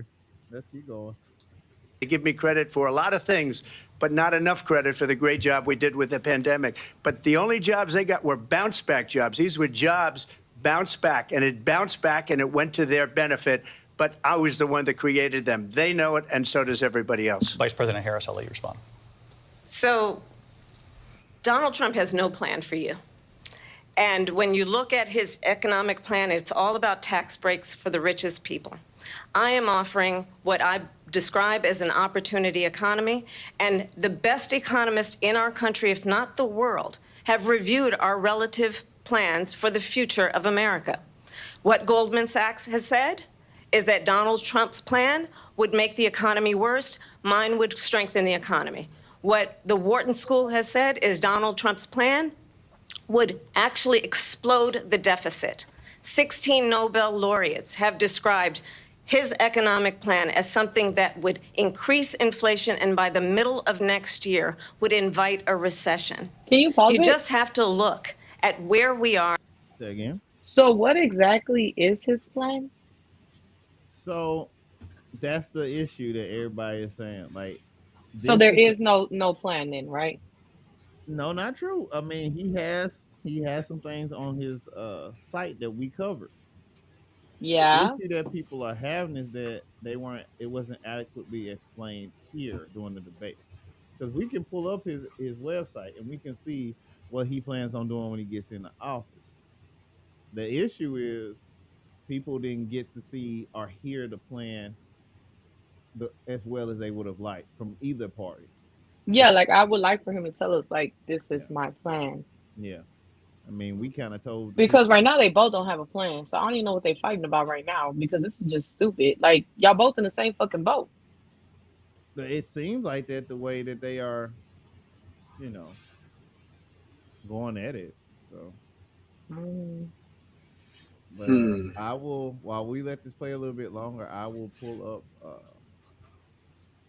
let's keep going. They give me credit for a lot of things, but not enough credit for the great job we did with the pandemic. But the only jobs they got were bounce back jobs. These were jobs bounce back, and it bounced back and it went to their benefit. But I was the one that created them. They know it, and so does everybody else. Vice President Harris, I'll let you respond. So Donald Trump has no plan for you. And when you look at his economic plan, it's all about tax breaks for the richest people. I am offering what I describe as an opportunity economy, and the best economists in our country, if not the world, have reviewed our relative plans for the future of America. What Goldman Sachs has said is that Donald Trump's plan would make the economy worse, mine would strengthen the economy. What the Wharton School has said is Donald Trump's plan would actually explode the deficit. 16 Nobel laureates have described his economic plan as something that would increase inflation and by the middle of next year would invite a recession. Can you pause You it? just have to look at where we are. Say again. So, what exactly is his plan? So that's the issue that everybody is saying. Like, So this there is is no plan then, right? no, not true. I mean, he has some things on his site that we covered. The Yeah. issue that people are having is that it wasn't adequately explained here during the debate. Because we can pull up his website and we can see what he plans on doing when he gets into office. The issue is people didn't get to see or hear the plan as well as they would have liked from either party. Yeah, like I would like for him to tell us like this Yeah. is my plan. Yeah. I mean, we kind of told the Because people. right now they both don't have a plan. So I don't even know what they're fighting about right now because this is just stupid. Like y'all both in the same fucking boat. But it seems like that the way that they are, you know, going at it. So, Mm. but Hmm. I will while we let this play a little bit longer. I will pull up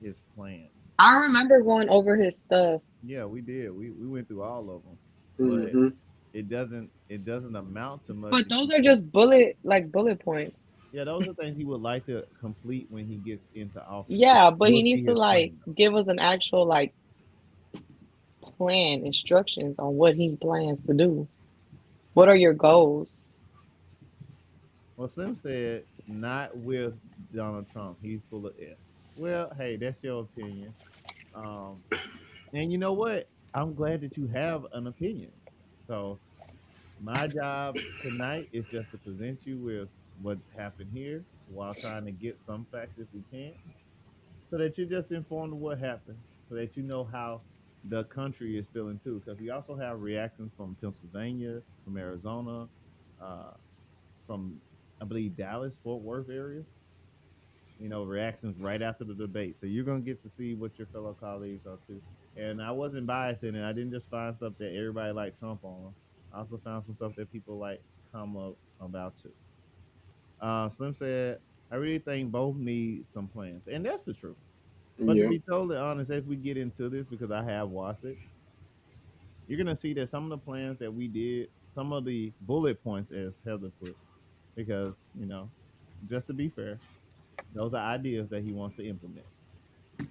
his plan. I remember going over his stuff. Yeah, we did. We went through all of them, but Mhm. it doesn't amount to much. But those are just bullet points. Yeah, those are things he would like to complete when he gets into office. Yeah, but he We'll see needs to his like plan. give us an actual like plan, instructions on what he plans to do. What are your goals? Well, Slim said not with Donald Trump. He's full of S. Well, hey, that's your opinion. Um, and you know what? I'm glad that you have an opinion. So my job tonight is just to present you with what happened here while trying to get some facts if we can, so that you're just informed of what happened, so that you know how the country is feeling too. Because we also have reactions from Pennsylvania, from Arizona, uh, from I believe Dallas, Fort Worth area. Reactions right after the debate. So you're gonna get to see what your fellow colleagues are too. And I wasn't biased in it. I didn't just find stuff that everybody liked Trump on. I also found some stuff that people like Kamala about too. Slim said, I really think both need some plans. And that's the truth. But to Yeah. be totally honest, as we get into this, because I have watched it, you're gonna see that some of the plans that we did, some of the bullet points, as Heather put, because just to be fair, those are ideas that he wants to implement.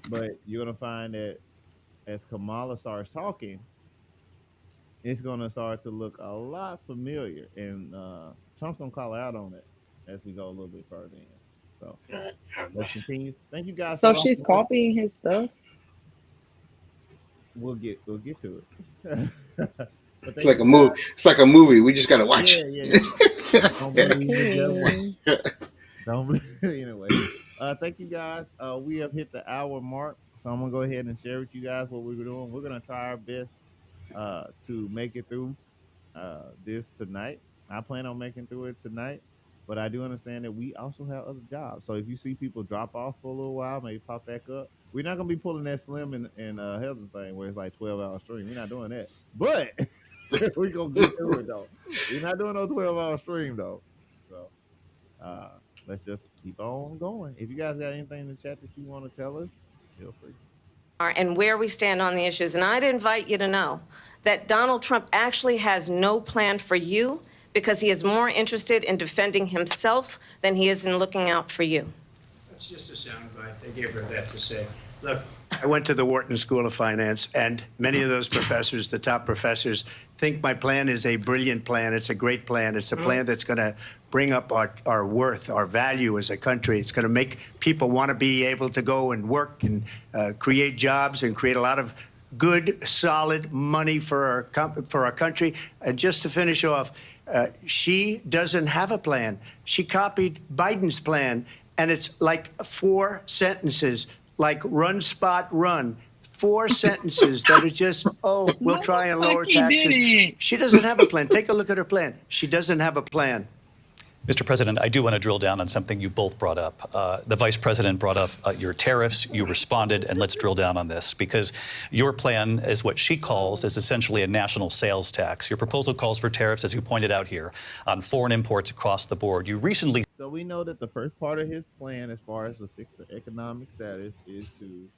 But you're gonna find that as Kamala starts talking, it's gonna start to look a lot familiar, and Trump's gonna call out on it as we go a little bit further in. So let's continue. Thank you guys. So for she's copying his stuff. We'll get to it. It's like a movie. It's like a movie. We just gotta watch it. Yeah. Don't believe it, just watch. Don't believe it. Anyway. Thank you guys. We have hit the hour mark, so I'm gonna go ahead and share with you guys what we're doing. We're gonna try our best to make it through this tonight. I plan on making through it tonight, but I do understand that we also have other jobs. So if you see people drop off for a little while, maybe pop back up. We're not gonna be pulling that Slim and Heather thing where it's like 12-hour stream. We're not doing that, but we gonna get through it though. We're not doing no 12-hour stream though. So let's just keep on going. If you guys got anything in the chat that you want to tell us, feel free. And where we stand on the issues. And I'd invite you to know that Donald Trump actually has no plan for you because he is more interested in defending himself than he is in looking out for you. That's just a soundbite. They gave her that to say. Look, I went to the Wharton School of Finance, and many of those professors, the top professors, think my plan is a brilliant plan. It's a great plan. It's a plan that's going to bring up our worth, our value as a country. It's going to make people want to be able to go and work and create jobs and create a lot of good, solid money for our country. And just to finish off, she doesn't have a plan. She copied Biden's plan, and it's like 4 sentences, like run, spot, run. 4 sentences that are just, we'll try and lower taxes. She doesn't have a plan. Take a look at her plan. She doesn't have a plan. Mr. President, I do want to drill down on something you both brought up. The Vice President brought up your tariffs. You responded, and let's drill down on this, because your plan is what she calls is essentially a national sales tax. Your proposal calls for tariffs, as you pointed out here, on foreign imports across the board. You recently... So we know that the first part of his plan, as far as to fix the economic status, is to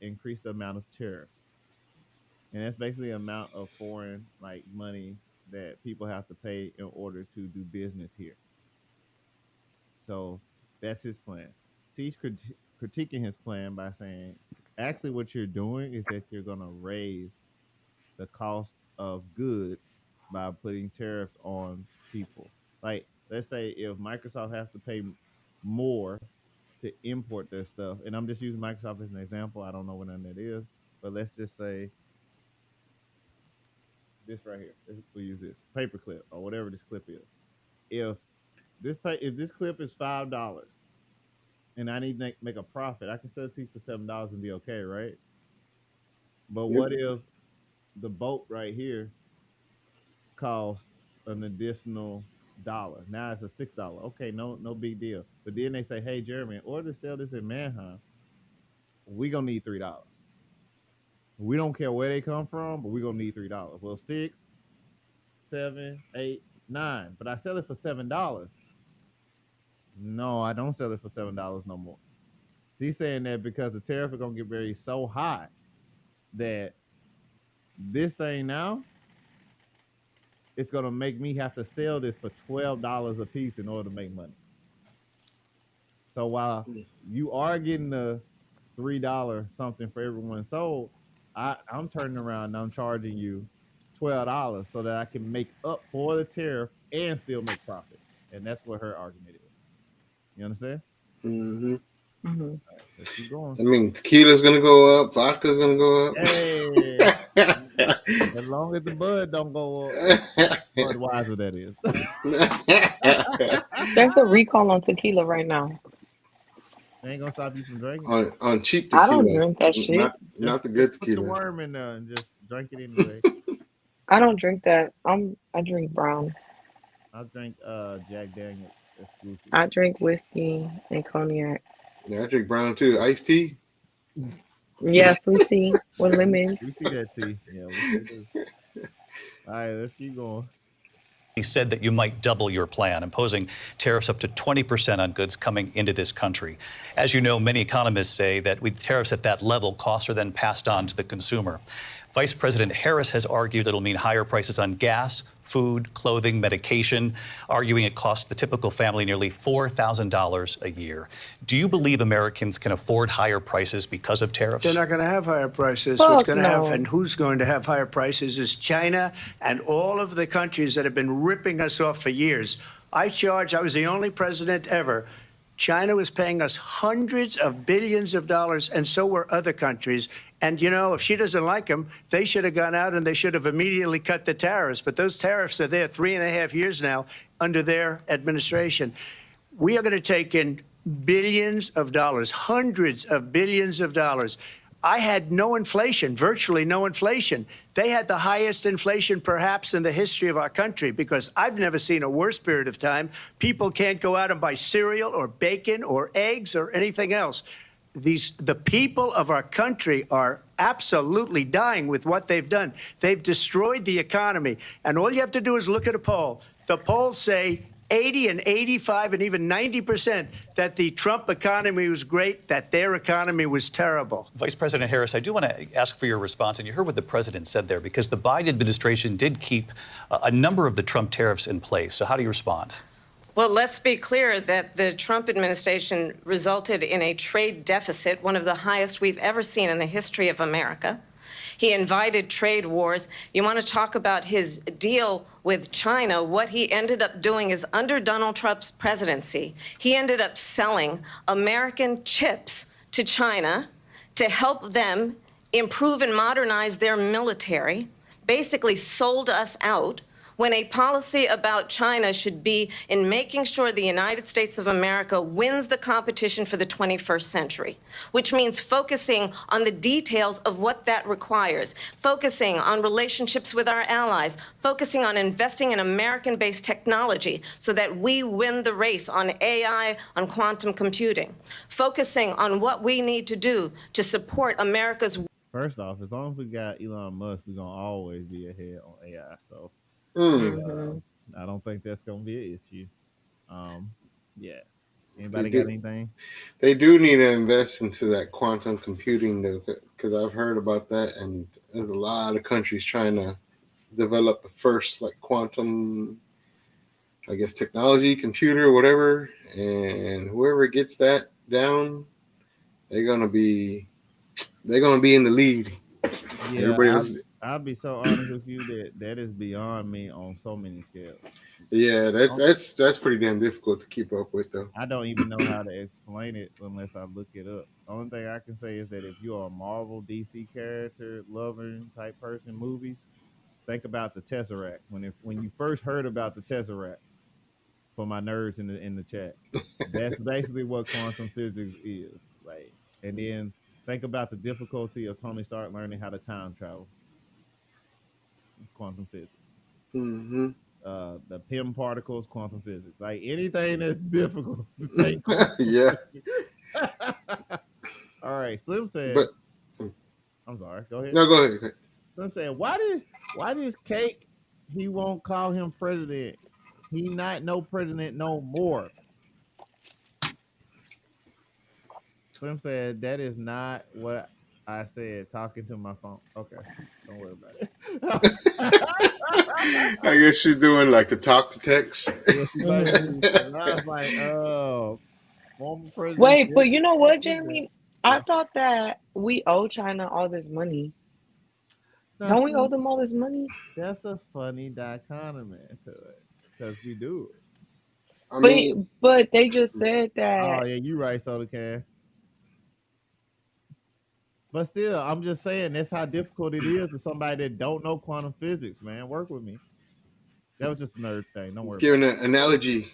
increase the amount of tariffs. And that's basically the amount of foreign money that people have to pay in order to do business here. So that's his plan. He's critiquing his plan by saying, actually what you're doing is that you're going to raise the cost of goods by putting tariffs on people. Like, let's say if Microsoft has to pay more to import their stuff, and I'm just using Microsoft as an example. I don't know what none of that is, but let's just say this right here. We'll use this paperclip or whatever this clip is. If this clip is $5 and I need to make a profit, I can sell it to you for $7 and be okay, right? But what if the boat right here costs an additional $1? Now it's a $6. Okay, no big deal. But then they say, hey, Jeremy, in order to sell this in Manheim, we're gonna need $3. We don't care where they come from, but we're gonna need $3. Well, 6, 7, 8, 9. But I sell it for $7. No, I don't sell it for $7 no more. She's saying that because the tariff is gonna get very so high that this thing now, it's gonna make me have to sell this for $12 a piece in order to make money. So while you are getting the $3 something for everyone sold, I'm turning around and I'm charging you $12 so that I can make up for the tariff and still make profit. And that's what her argument is. You understand? Mm-hmm. All right, let's keep going. I mean, tequila's gonna go up, vodka's gonna go up. Hey, as long as the bud don't go up, Budweiser that is. There's a recall on tequila right now. They ain't gonna stop you from drinking. On cheap tequila. I don't drink that shit. Not the good tequila. Put the worm in there and just drink it anyway. I don't drink that. I drink brown. I drink Jack Daniels exclusive. I drink whiskey and cognac. Yeah, I drink brown too. Iced tea. Yeah, sweet tea with lemons. We see that tea. Yeah, we see that. All right, let's keep going. He said that you might double your plan, imposing tariffs up to 20% on goods coming into this country. As you know, many economists say that with tariffs at that level, costs are then passed on to the consumer. Vice President Harris has argued it'll mean higher prices on gas, food, clothing, medication, arguing it costs the typical family nearly $4,000 a year. Do you believe Americans can afford higher prices because of tariffs? They're not going to have higher prices. Fuck What's going to no. have and who's going to have higher prices is China and all of the countries that have been ripping us off for years. I was the only president ever. China was paying us hundreds of billions of dollars, and so were other countries. And, you know, if she doesn't like them, they should have gone out and they should have immediately cut the tariffs. But those tariffs are there 3.5 years now under their administration. We are going to take in billions of dollars, hundreds of billions of dollars. I had no inflation, virtually no inflation. They had the highest inflation perhaps in the history of our country because I've never seen a worse period of time. People can't go out and buy cereal or bacon or eggs or anything else. The people of our country are absolutely dying with what they've done. They've destroyed the economy. And all you have to do is look at a poll. The polls say 80 and 85 and even 90% that the Trump economy was great, that their economy was terrible. Vice President Harris, I do want to ask for your response, and you heard what the president said there, because the Biden administration did keep a number of the Trump tariffs in place. So how do you respond? Well, let's be clear that the Trump administration resulted in a trade deficit, one of the highest we've ever seen in the history of America. He invited trade wars. You want to talk about his deal with China? What he ended up doing is under Donald Trump's presidency, he ended up selling American chips to China to help them improve and modernize their military, basically sold us out, when a policy about China should be in making sure the United States of America wins the competition for the 21st century, which means focusing on the details of what that requires, focusing on relationships with our allies, focusing on investing in American-based technology so that we win the race on AI, on quantum computing, focusing on what we need to do to support America's. First off, as long as we got Elon Musk, we're going to always be ahead on AI. So I don't think that's going to be an issue. Yeah. Anybody got anything? They do need to invest into that quantum computing, though, because I've heard about that, and there's a lot of countries trying to develop the first like quantum, I guess, technology, computer, whatever, and whoever gets that down, they're gonna be in the lead. Yeah, Everybody else. I'll be so honest with you that is beyond me on so many scales. Yeah, that's pretty damn difficult to keep up with, though. I don't even know how to explain it unless I look it up. Only thing I can say is that if you're a Marvel, DC character loving type person, movies, think about the Tesseract. When you first heard about the Tesseract, for my nerds in the chat, that's basically what quantum physics is. Like, and then think about the difficulty of Tony Stark learning how to time travel. Quantum physics. Mm-hmm. The PIM particles, quantum physics. Like anything that's difficult to take. Yeah. All right. Slim said. But I'm sorry. Go ahead. No, go ahead. Slim said, why does Cake? He won't call him president. He not no president no more. Slim said that is not what I said. Talking to my phone. Okay, don't worry about it. I guess she's doing like the talk to text. And I was like, oh, former president. Wait, but you know what, Jeremy? I thought that we owe China all this money. Don't we owe them all this money? That's a funny dichotomy to it because we do it. I mean, but they just said that. Oh yeah, you right, Soda Can. But still, I'm just saying that's how difficult it is to somebody that don't know quantum physics, man. Work with me. That was just a nerd thing. Don't worry. He's giving an analogy.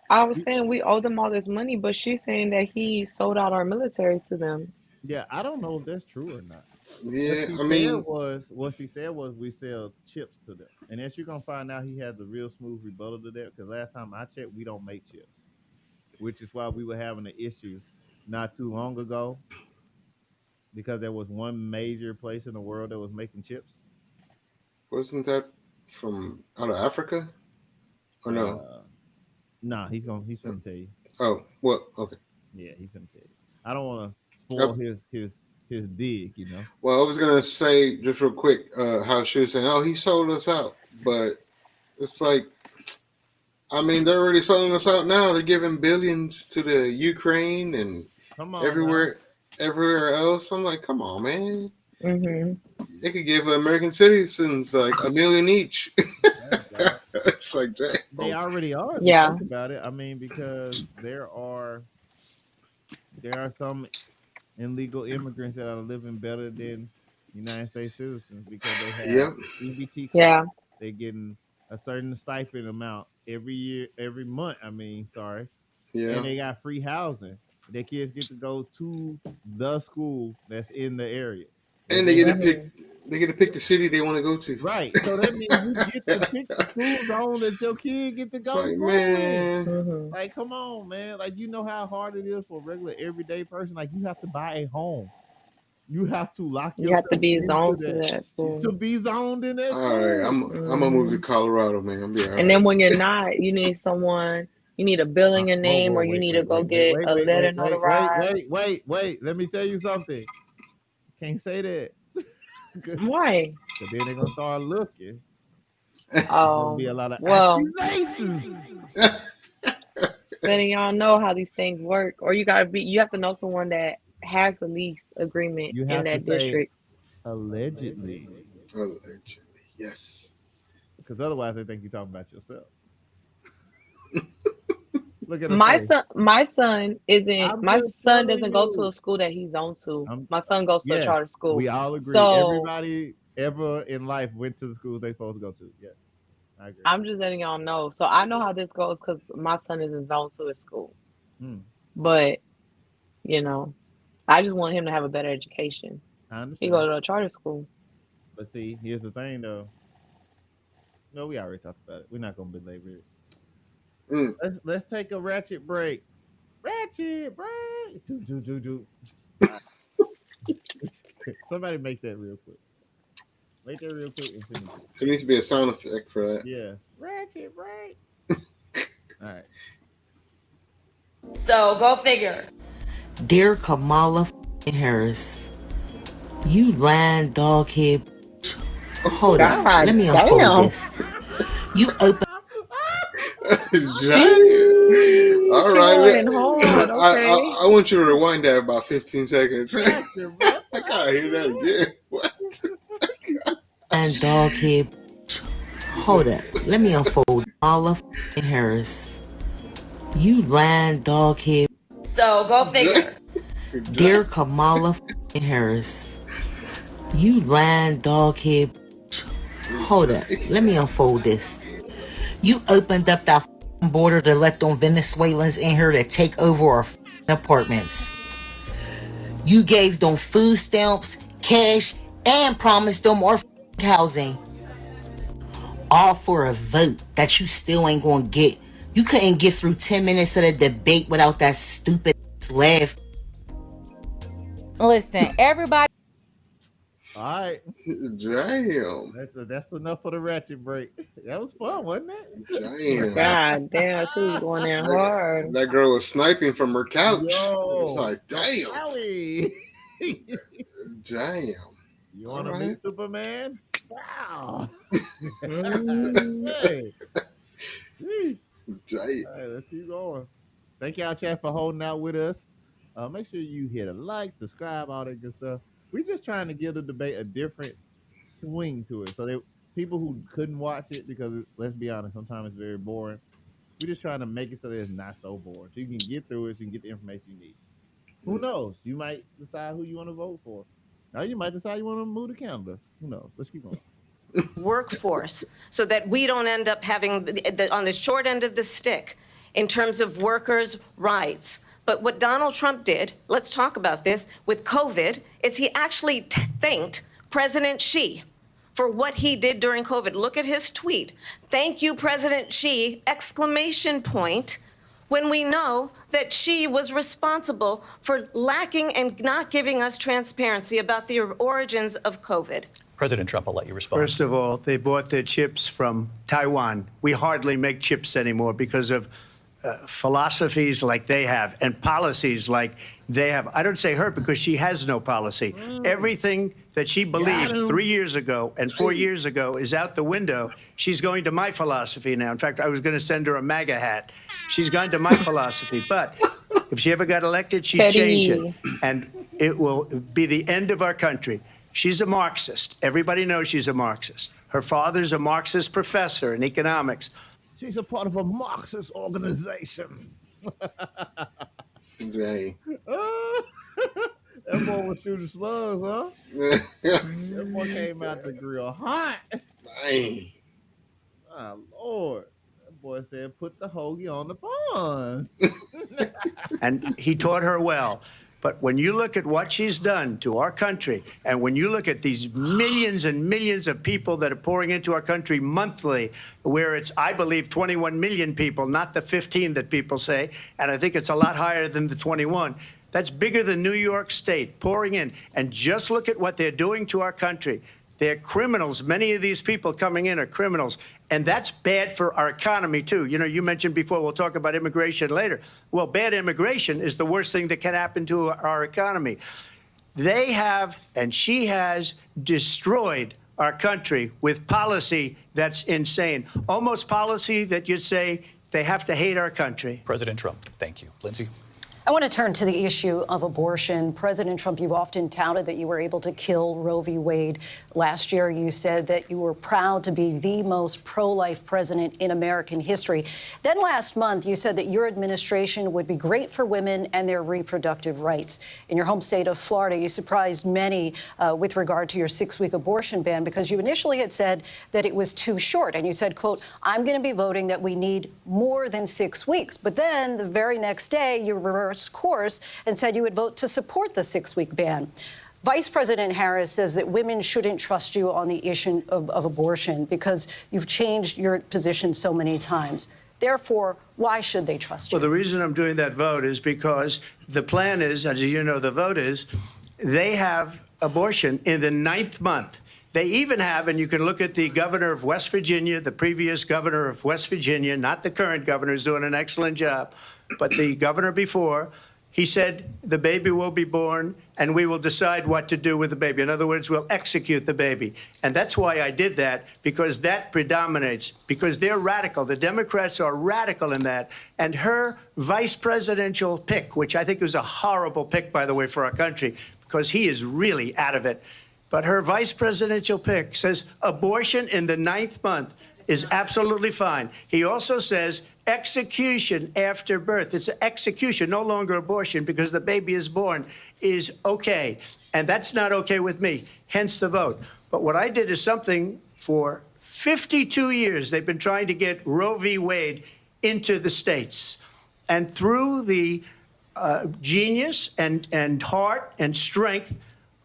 I was saying we owe them all this money, but she's saying that he sold out our military to them. Yeah, I don't know if that's true or not. Yeah, I mean, what she said was we sell chips to them, and as you're gonna find out, he had the real smooth rebuttal to that because last time I checked, we don't make chips, which is why we were having an issue not too long ago because there was one major place in the world that was making chips. Wasn't that from out of Africa? Or no? Nah, he's gonna tell you. Oh, well, okay. Yeah, he's gonna tell you. I don't want to spoil his his dig, you know. Well, I was gonna say just real quick how she was saying, "Oh, he sold us out," but it's like, I mean, they're already selling us out now. They're giving billions to the Ukraine and everywhere else. I'm like, come on, man. They could give American citizens like $1 million each. It's like, dang. They already are. If you Yeah. think about it. I mean, because there are some illegal immigrants that are living better than United States citizens because they have EBT cards. Yeah. They're getting a certain stipend amount every month. Yeah. And they got free housing. Their kids get to go to the school that's in the area. And they get to pick the city they want to go to. Right. So that means you get to pick the school zone that your kid get to go like, to. man. Like, come on, man. Like, you know how hard it is for a regular everyday person. Like, you have to buy a home. You have to lock You have to be into zoned to that school. To be zoned in that All school. right, I'm gonna move to Colorado, man. I'm be all right. And then when you're not, you need someone. You need a bill in your name, or you need to go get a letter notarized. Wait. Let me tell you something. Can't say that. Why? Because then they're gonna start looking. Oh, Gonna be a lot of accusations. Letting y'all know how these things work, or you have to know someone that has the lease agreement You in have that to say district. allegedly. Yes. Because otherwise they think you're talking about yourself. Look at her My face. son, my son isn't. I'm My just son telling doesn't go to you. a school that he's zoned to. My son goes to a Yes, charter school. we all agree. So Everybody ever in life went to the school they're supposed to go to. Yes, I agree. I'm just letting y'all know. So I know how this goes because my son isn't zoned to his school. But I just want him to have a better education. I He go understand. to a charter school. But see, here's the thing though. No, we already talked about it. We're not gonna belabor it. Let's take a ratchet break. Ratchet break. Do. Somebody make that real quick. Make that real quick and finish it. There needs to be a sound effect for that. Yeah. Ratchet break. All right. So go figure. Dear Kamala Harris, you lying doghead. Hold on, God let me damn. unfold this. You open. All right, going hard, okay. I want you to rewind that about 15 seconds. I gotta hear that again. What? And doghead. Hold up, let me unfold. Kamala Harris, you lying doghead. So go figure. Dear Kamala Harris, you lying doghead. Hold up, let me unfold this. You opened up that border to let them Venezuelans in here to take over our apartments. You gave them food stamps, cash, and promised them more housing. All for a vote that you still ain't gonna get. You couldn't get through 10 minutes of the debate without that stupid laugh. Listen, everybody. All right. Damn. That's enough for the ratchet break. That was fun, wasn't it? Damn. God damn, she was going there hard. That girl was sniping from her couch. Yo, It's like, damn. Howie. Damn. You want to All meet right. Superman? Wow. Mm. Hey. Jeez. Damn. All right, let's keep going. Thank y'all, chat, for holding out with us. Make sure you hit a like, subscribe, all that good stuff. We're just trying to give the debate a different swing to it. So that people who couldn't watch it, because let's be honest, sometimes it's very boring. We're just trying to make it so that it's not so boring. So you can get through it, so you can get the information you need. Who knows? You might decide who you want to vote for. Now you might decide you want to move to Canada. Who knows? Let's keep going. Workforce so that we don't end up having on the short end of the stick in terms of workers' rights. But what Donald Trump did, let's talk about this, with COVID, is he actually thanked President Xi for what he did during COVID. Look at his tweet. Thank you, President Xi, exclamation point, when we know that Xi was responsible for lacking and not giving us transparency about the origins of COVID. President Trump, I'll let you respond. First of all, they bought their chips from Taiwan. We hardly make chips anymore because of philosophies like they have and policies like they have. I don't say her because she has no policy. Everything that she believed 3 years ago and 4 years ago is out the window. She's going to my philosophy now. In fact, I was going to send her a MAGA hat. She's gone to my philosophy. But if she ever got elected, she'd change it. And it will be the end of our country. She's a Marxist. Everybody knows she's a Marxist. Her father's a Marxist professor in economics. She's a part of a Marxist organization. Exactly. That boy was shooting slugs, huh? That boy came out the grill hot. Dang. My Lord. That boy said, put the hoagie on the bun. And he taught her well. But when you look at what she's done to our country, and when you look at these millions and millions of people that are pouring into our country monthly, where it's, I believe, 21 million people, not the 15 that people say, and I think it's a lot higher than the 21. That's bigger than New York State pouring in. And just look at what they're doing to our country. They're criminals. Many of these people coming in are criminals. And that's bad for our economy, too. You know, you mentioned before, we'll talk about immigration later. Well, bad immigration is the worst thing that can happen to our economy. They have, and she has, destroyed our country with policy that's insane. Almost policy that you'd say they have to hate our country. President Trump, thank you. Lindsay? I want to turn to the issue of abortion. President Trump, you've often touted that you were able to kill Roe v. Wade. Last year, you said that you were proud to be the most pro-life president in American history. Then last month, you said that your administration would be great for women and their reproductive rights. In your home state of Florida, you surprised many with regard to your 6-week abortion ban because you initially had said that it was too short. And you said, quote, I'm going to be voting that we need more than 6 weeks. But then the very next day, you reversed course and said you would vote to support the 6-week ban. Vice President Harris says that women shouldn't trust you on the issue of abortion because you've changed your position so many times. Therefore, why should they trust you? Well, the reason I'm doing that vote is because the plan is, as you know, the vote is, they have abortion in the 9th month. They even have, and you can look at the governor of West Virginia, the previous governor of West Virginia, not the current governor, who's doing an excellent job, but the governor before, he said the baby will be born and we will decide what to do with the baby. In other words, we'll execute the baby. And that's why I did that, because that predominates, because they're radical. The Democrats are radical in that. And her vice presidential pick, which I think was a horrible pick, by the way, for our country, because he is really out of it. But her vice presidential pick says abortion in the 9th month is absolutely fine. He also says execution after birth. It's execution, no longer abortion, because the baby is born, is okay. And that's not okay with me, hence the vote. But what I did is something for 52 years. They've been trying to get Roe v. Wade into the states. And through the genius and heart and strength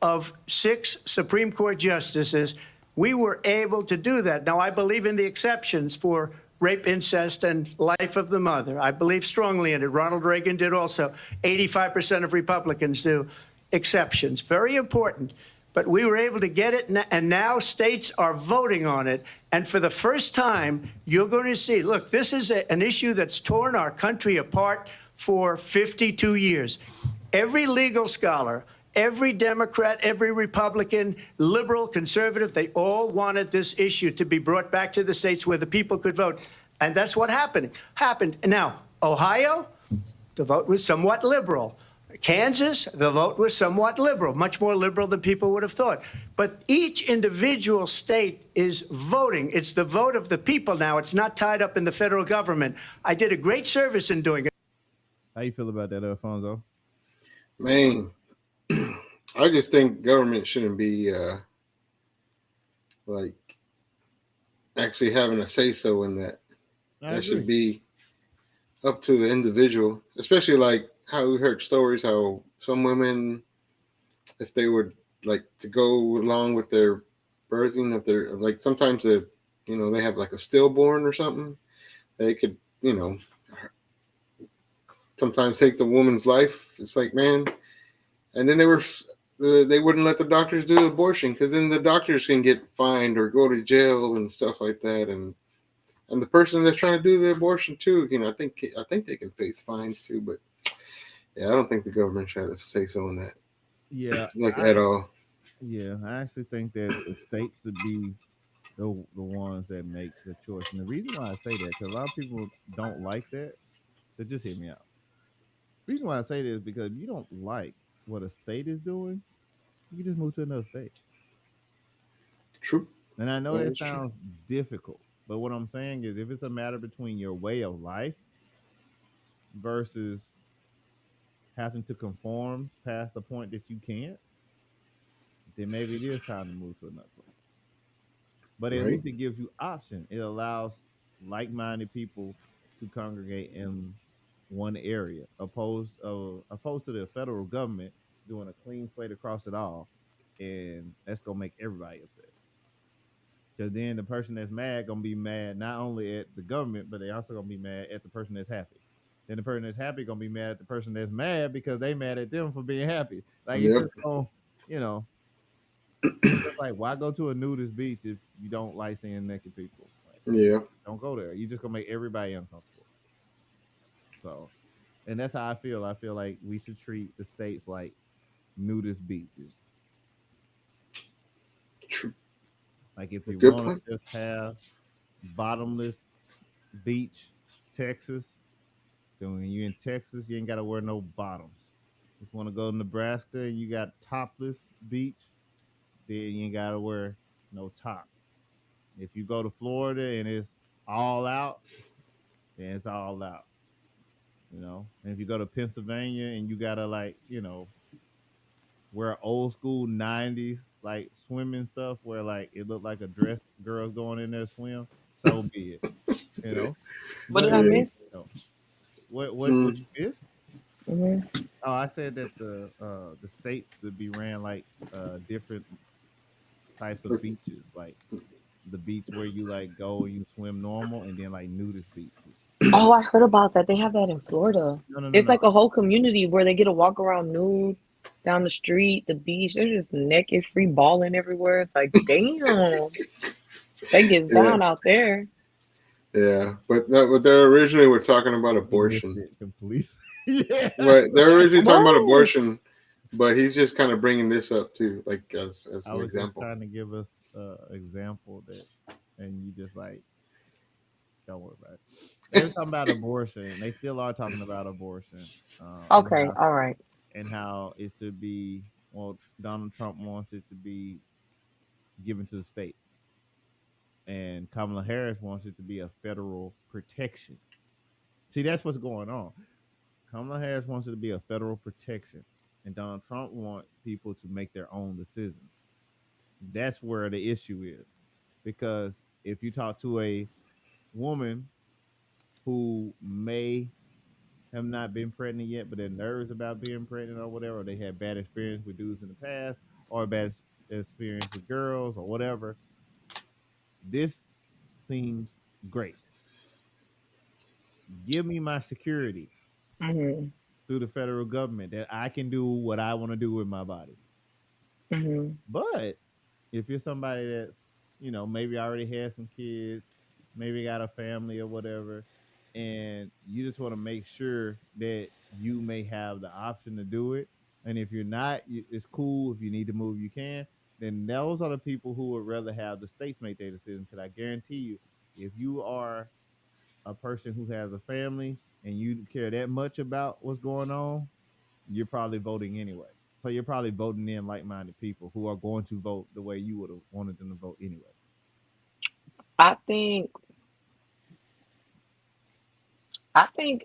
of 6 Supreme Court justices, we were able to do that. Now, I believe in the exceptions for rape, incest, and life of the mother. I believe strongly in it. Ronald Reagan did also. 85% of Republicans do. Exceptions. Very important. But we were able to get it, and now states are voting on it. And for the first time, you're going to see, look, this is an issue that's torn our country apart for 52 years. Every legal scholar, every Democrat, every Republican, liberal, conservative, they all wanted this issue to be brought back to the states where the people could vote. And that's what happened. Now, Ohio, the vote was somewhat liberal. Kansas, the vote was somewhat liberal, much more liberal than people would have thought. But each individual state is voting. It's the vote of the people now. It's not tied up in the federal government. I did a great service in doing it. How you feel about that, Alfonso? Man, I just think government shouldn't be like actually having a say-so in that. That should be up to the individual, especially like how we heard stories how some women, if they would like to go along with their birthing, if they're like sometimes they have like a stillborn or something, they could, sometimes take the woman's life. It's like, man, and then they wouldn't let the doctors do abortion because then the doctors can get fined or go to jail and stuff like that. And And the person that's trying to do the abortion too, I think they can face fines too. But yeah, I don't think the government should have say so in that. Yeah, at all. Yeah, I actually think that the states would be the ones that make the choice. And the reason why I say that, because a lot of people don't like that. So just hear me out. The reason why I say this is because if you don't like what a state is doing, you can just move to another state. True. And I know Yeah, that that's true. sounds difficult, but what I'm saying is if it's a matter between your way of life versus having to conform past the point that you can't, then maybe it is time to move to another place. But at Right. least it gives you option. It allows like-minded people to congregate in one area, opposed to the federal government doing a clean slate across it all, and that's gonna make everybody upset. Because then the person that's mad gonna be mad not only at the government, but they also gonna be mad at the person that's happy. Then the person that's happy gonna be mad at the person that's mad because they mad at them for being happy. Like it's Yep. just gonna, it's just like why go to a nudist beach if you don't like seeing naked people? Like, Yeah. don't go there. You just gonna make everybody uncomfortable. So, and that's how I feel. I feel like we should treat the states like nudist beaches. True. Like if you Good want point. to just have bottomless beach, Texas, then when you're in Texas, you ain't gotta wear no bottoms. If you want to go to Nebraska and you got topless beach, then you ain't gotta wear no top. If you go to Florida and it's all out, then it's all out. And if you go to Pennsylvania and you gotta wear old school '90s like swimming stuff where like it looked like a dress girls going in there to swim, so be it. What But did I miss? what you missed? hmm Oh, I said that the states would be ran like different types of beaches, like the beach where you like go and you swim normal, and then like nudist beaches. Oh, I heard about that. They have that in Florida. No. It's like a whole community where they get to walk around nude down the street, the beach. They're just naked, free balling everywhere. It's like, damn, they get Yeah. down out there. Yeah, but they originally were talking about abortion. Completely. Yeah. Right, they're originally talking about No. abortion, but he's just kind of bringing this up too, like as I an was example. just trying to give us an example that, and you just like, don't worry about it. They're talking about abortion. They still are talking about abortion. Okay, all right. And how it should be. Well, Donald Trump wants it to be given to the states, and Kamala Harris wants it to be a federal protection. See, that's what's going on. Kamala Harris wants it to be a federal protection, and Donald Trump wants people to make their own decisions. That's where the issue is, because if you talk to a woman who may have not been pregnant yet, but they're nervous about being pregnant or whatever, or they had bad experience with dudes in the past, or bad experience with girls or whatever, this seems great. Give me my security hmm through the federal government that I can do what I want to do with my body. hmm But if you're somebody that's, maybe already had some kids, maybe got a family or whatever, and you just want to make sure that you may have the option to do it. And if you're not, it's cool. If you need to move, you can. Then those are the people who would rather have the states make their decision. Because I guarantee you, if you are a person who has a family and you care that much about what's going on, you're probably voting anyway. So you're probably voting in like-minded people who are going to vote the way you would have wanted them to vote anyway. I think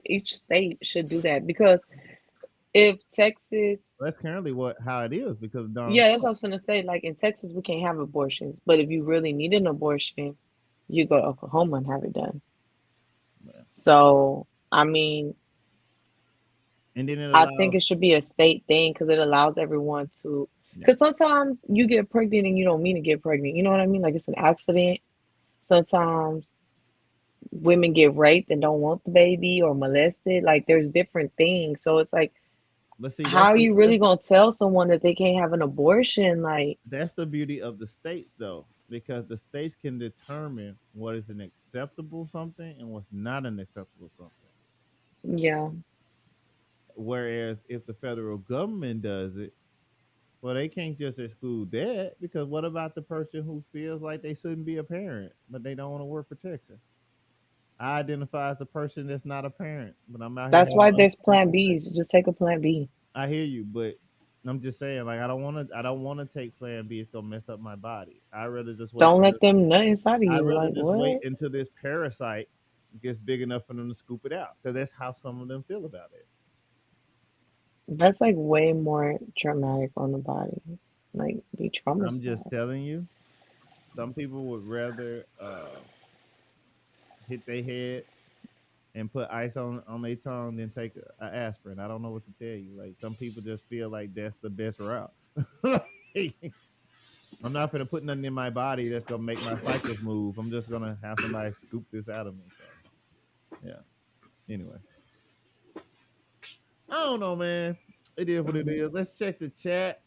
each state should do that because if Texas, That's currently how it is because Donald yeah, that's Trump. what I was gonna say. Like in Texas, we can't have abortions, but if you really need an abortion, you go to Oklahoma and have it done. So, I mean, And then it I think allows it should be a state thing because it allows everyone to. Because sometimes you get pregnant and you don't mean to get pregnant. You know what I mean? Like it's an accident. Sometimes women get raped and don't want the baby or molested. Like there's different things. So it's like, But see, how are you really gonna tell someone that they can't have an abortion? Like, that's the beauty of the states, though. because the states can determine what is an acceptable something and what's not an acceptable something. Yeah. Whereas if the federal government does it, well, they can't just exclude that because what about the person who feels like they shouldn't be a parent, but they don't want to work protection? I identify as a person that's not a parent, but I'm out here That's having why there's Plan Bs. Just take a Plan B. I hear you, but I'm just saying, like, I don't want to take Plan B. It's gonna mess up my body. I rather just wait. Don't let them nut inside of I you. rather Like just wait what? until this parasite gets big enough for them to scoop it out, because that's how some of them feel about it. That's like way more traumatic on the body. Like be I'm just traumatized. telling you, some people would rather hit their head and put ice on their tongue than take an aspirin. I don't know what to tell you. Like some people just feel like that's the best route. I'm not gonna put nothing in my body that's gonna make my cycles move. I'm just gonna have somebody scoop this out of me. So, yeah. Anyway, I don't know, man. It is what it is. Let's check the chat.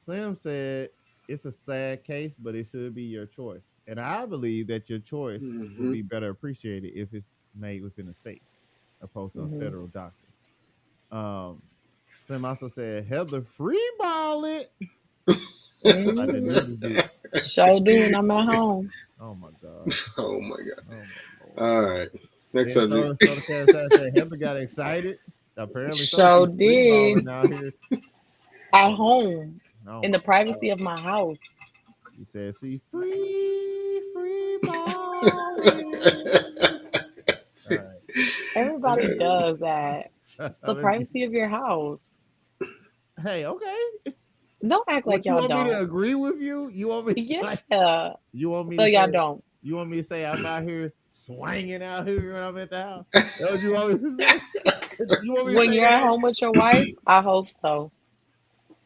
Sam said it's a sad case, but it should be your choice. And I believe that your choice will be better appreciated if it's made within the states, opposed to a federal doctor. Sam also said, Heather freeball it. I didn't notice it. Sure do when I'm at home. Oh my God. Oh my God. Oh my All right. Next then subject. So the cat said Heather got excited. Apparently, Sure she's did. freeballing out here. At home. Oh In the privacy of my house. He said, "See, free ball." Everybody does that. It's the privacy of your house. Hey, okay. Don't act like What, you y'all want me to don't. agree with you? You want me? Yeah. You want me? So to y'all say, don't. You want me to say I'm out here swinging out here when I'm at the house? That's what you want me to say? You want me to When say you're at that? home with your wife, I hope so.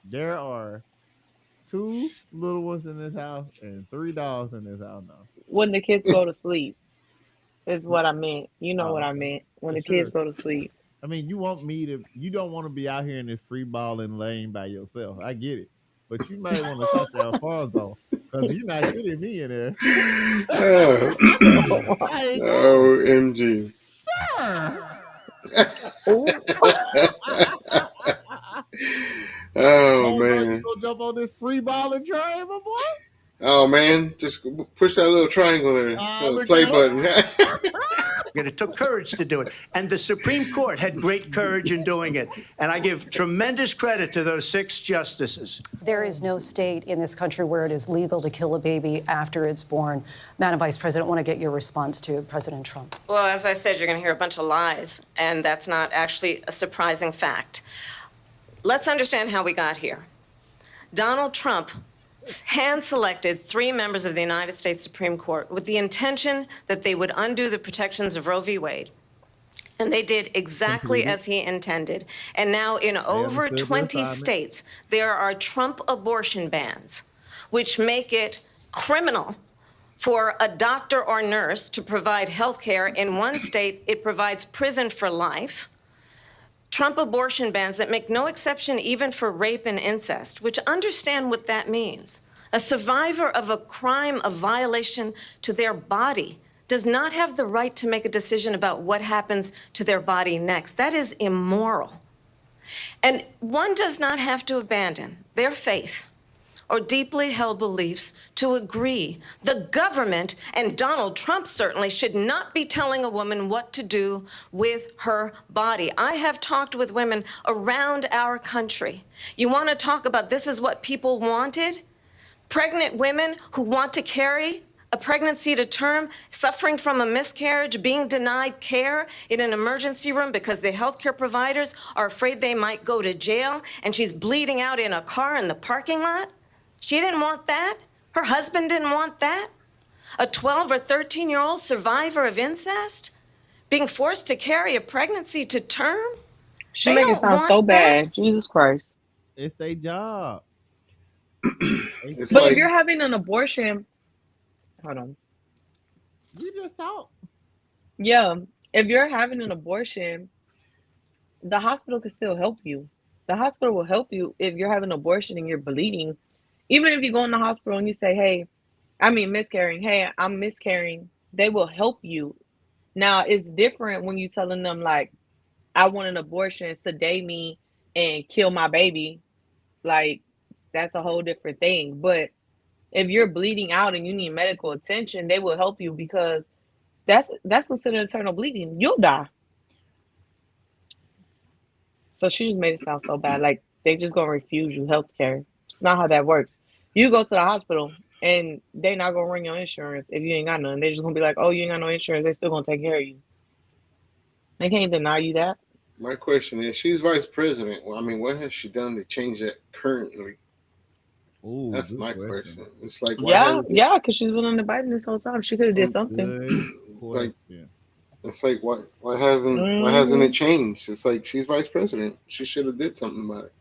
There are 2 little ones in this house and 3 dogs in this house now. When the kids go to sleep is what I meant. You know what I meant. When the kids go to sleep. I mean, you don't want to be out here in this free balling lane by yourself. I get it. But you might want to talk to Alfonso because you're not getting me in there. OMG. Sir. Oh man. You gonna jump on this free balling train, my boy? Oh man, just push that little triangle there, little play button. And it took courage to do it. And the Supreme Court had great courage in doing it. And I give tremendous credit to those 6 justices. There is no state in this country where it is legal to kill a baby after it's born. Madam Vice President, I want to get your response to President Trump. Well, as I said, you're going to hear a bunch of lies, and that's not actually a surprising fact. Let's understand how we got here. Donald Trump hand-selected 3 members of the United States Supreme Court with the intention that they would undo the protections of Roe v. Wade. And they did exactly as he intended. And now in over 20 states, there are Trump abortion bans, which make it criminal for a doctor or nurse to provide health care. In one state, it provides prison for life. Trump abortion bans that make no exception even for rape and incest, which understand what that means. A survivor of a crime of violation to their body does not have the right to make a decision about what happens to their body next. That is immoral. And one does not have to abandon their faith or deeply held beliefs to agree. The government, and Donald Trump certainly, should not be telling a woman what to do with her body. I have talked with women around our country. You want to talk about this is what people wanted? Pregnant women who want to carry a pregnancy to term, suffering from a miscarriage, being denied care in an emergency room because the healthcare providers are afraid they might go to jail, and she's bleeding out in a car in the parking lot. She didn't want that. Her husband didn't want that. A 12 or 13-year-old survivor of incest being forced to carry a pregnancy to term. She make it sound so bad. Jesus Christ. It's their job. But if you're having an abortion, hold on. You just talk. Yeah. If you're having an abortion, the hospital can still help you. The hospital will help you if you're having an abortion and you're bleeding. Even if you go in the hospital and you say, hey, I mean, miscarrying. Hey, I'm miscarrying. They will help you. Now, it's different when you telling them like, I want an abortion, sedate me, and kill my baby. Like, that's a whole different thing. But if you're bleeding out and you need medical attention, they will help you because that's considered internal bleeding. You'll die. So she just made it sound so bad. Like they just gonna refuse you health care. It's not how that works. You go to the hospital and they not gonna ring your insurance if you ain't got none. They just gonna be like, oh, you ain't got no insurance. They still gonna take care of you. They can't deny you that. My question is, she's vice president. Well, I mean, what has she done to change that currently? Ooh, that's my question. It's like, why Yeah, hasn't yeah, because she's been on the Biden this whole time. She could have did something. like it's like why hasn't it changed? It's like she's vice president. She should have did something about it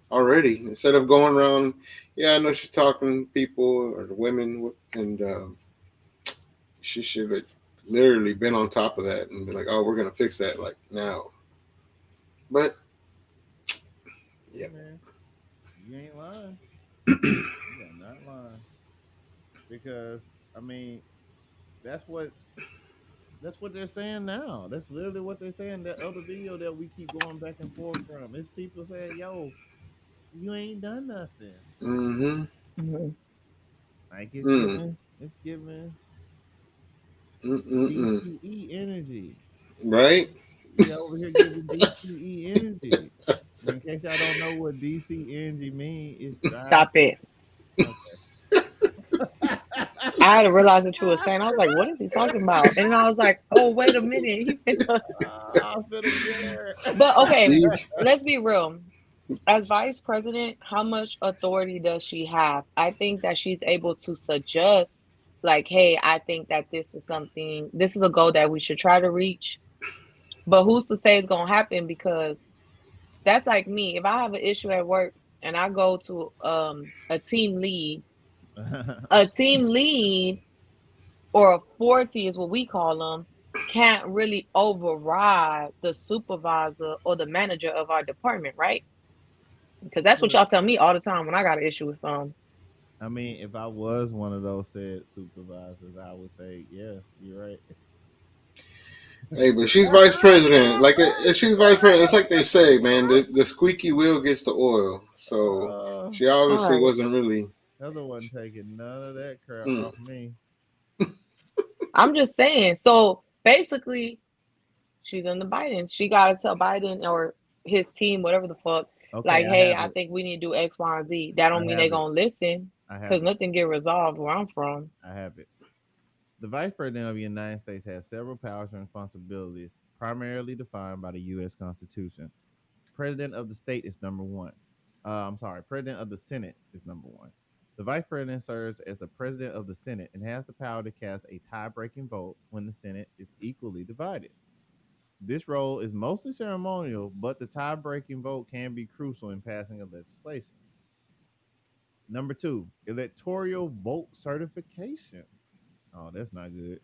already instead of going around. Yeah, I know she's talking to people or the women, and she should have literally been on top of that and be like, "Oh, we're gonna fix that like now." But yeah, man, you ain't lying. You're not lying because I mean that's what they're saying now. That's literally what they're saying. That other video that we keep going back and forth from. It's people saying, "Yo, you ain't done nothing." Mm-hmm. Like it's giving DQE energy. Right? We over here giving DQE energy. In case y'all don't know what DC energy means, it's drive. Stop it. I had to realize what you were saying. I was like, what is he talking about? And I was like, oh, wait a minute. But okay, let's be real. As vice president, how much authority does she have? I think that she's able to suggest, like, hey, I think that this is a goal that we should try to reach. But who's to say it's going to happen? Because that's like me. If I have an issue at work and I go to a team lead, or a 40 is what we call them, can't really override the supervisor or the manager of our department, right? Because that's what y'all tell me all the time when I got an issue with some. I mean, if I was one of those said supervisors, I would say, yeah, you're right. Hey, but she's vice president. Like she's vice president. It's like they say, man. The squeaky wheel gets the oil. So she obviously wasn't really. Other one taking none of that crap off me. I'm just saying. So basically, she's in the Biden. She got to tell Biden or his team, whatever the fuck, like, hey, I think we need to do X, Y, and Z. That don't mean they're going to listen because nothing get resolved where I'm from. I have it. The Vice President of the United States has several powers and responsibilities primarily defined by the U.S. Constitution. President of the state is number one. President of the Senate is number one. The Vice President serves as the President of the Senate and has the power to cast a tie-breaking vote when the Senate is equally divided. This role is mostly ceremonial, but the tie-breaking vote can be crucial in passing a legislation. Number two, electoral vote certification. Oh, that's not good.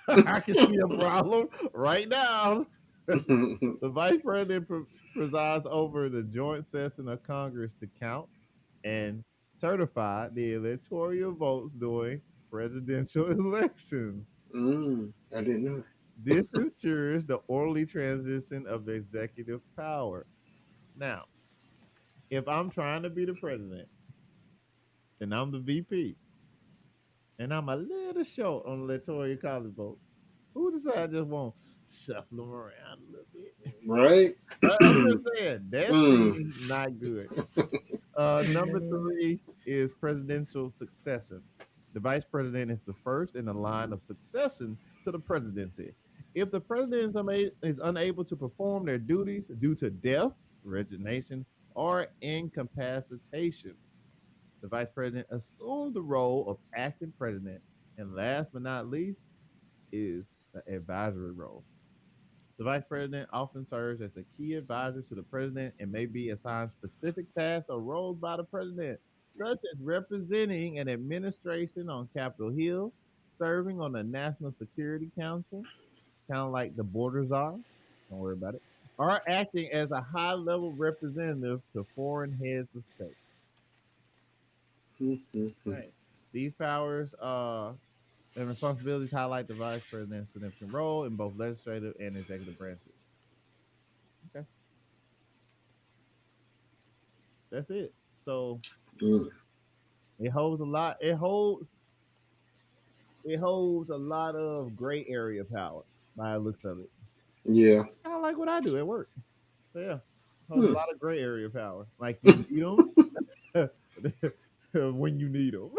I can see a problem right now. The Vice President presides over the joint session of Congress to count and certify the electoral votes during presidential elections. I didn't know that. This ensures the orderly transition of executive power. Now, if I'm trying to be the president and I'm the VP and I'm a little short on the electoral college votes, who decides just want to shuffle them around a little bit? Right? I'm just saying, that seems not good. Number three is presidential succession. The vice president is the first in the line of succession to the presidency. If the president is unable to perform their duties due to death, resignation, or incapacitation, the vice president assumes the role of acting president. And last but not least is the advisory role. The vice president often serves as a key advisor to the president and may be assigned specific tasks or roles by the president, such as representing an administration on Capitol Hill, serving on the National Security Council, kind of like the borders are, don't worry about it, or acting as a high-level representative to foreign heads of state. Right. These powers and responsibilities highlight the vice president's significant role in both legislative and executive branches. Okay. That's it. So it holds a lot. It holds a lot of gray area power by the looks of it. Yeah. Kind of like what I do at work. So yeah, holds a lot of gray area power. Like you need them when you need them.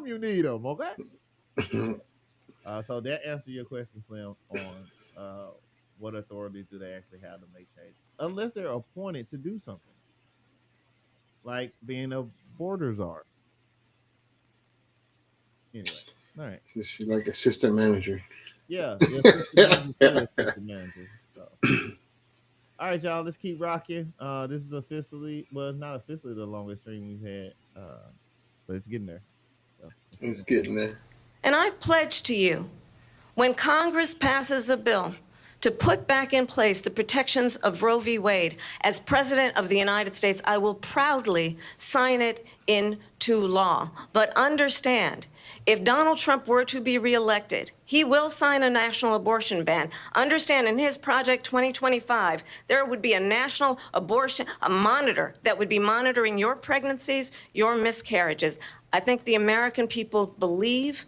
You need them. Okay. So that answers your question, Slim, on what authority do they actually have to make changes, unless they're appointed to do something, like being a border czar. Anyway, all right. She's like assistant manager. Yeah. Assistant manager. So. All right, y'all. Let's keep rocking. This is officially, well, not officially the longest stream we've had, but it's getting there. So, it's getting there. And I pledge to you, when Congress passes a bill to put back in place the protections of Roe v. Wade, as President of the United States, I will proudly sign it into law. But understand, if Donald Trump were to be reelected, he will sign a national abortion ban. Understand, in his Project 2025, there would be a national abortion, a monitor that would be monitoring your pregnancies, your miscarriages. I think the American people believe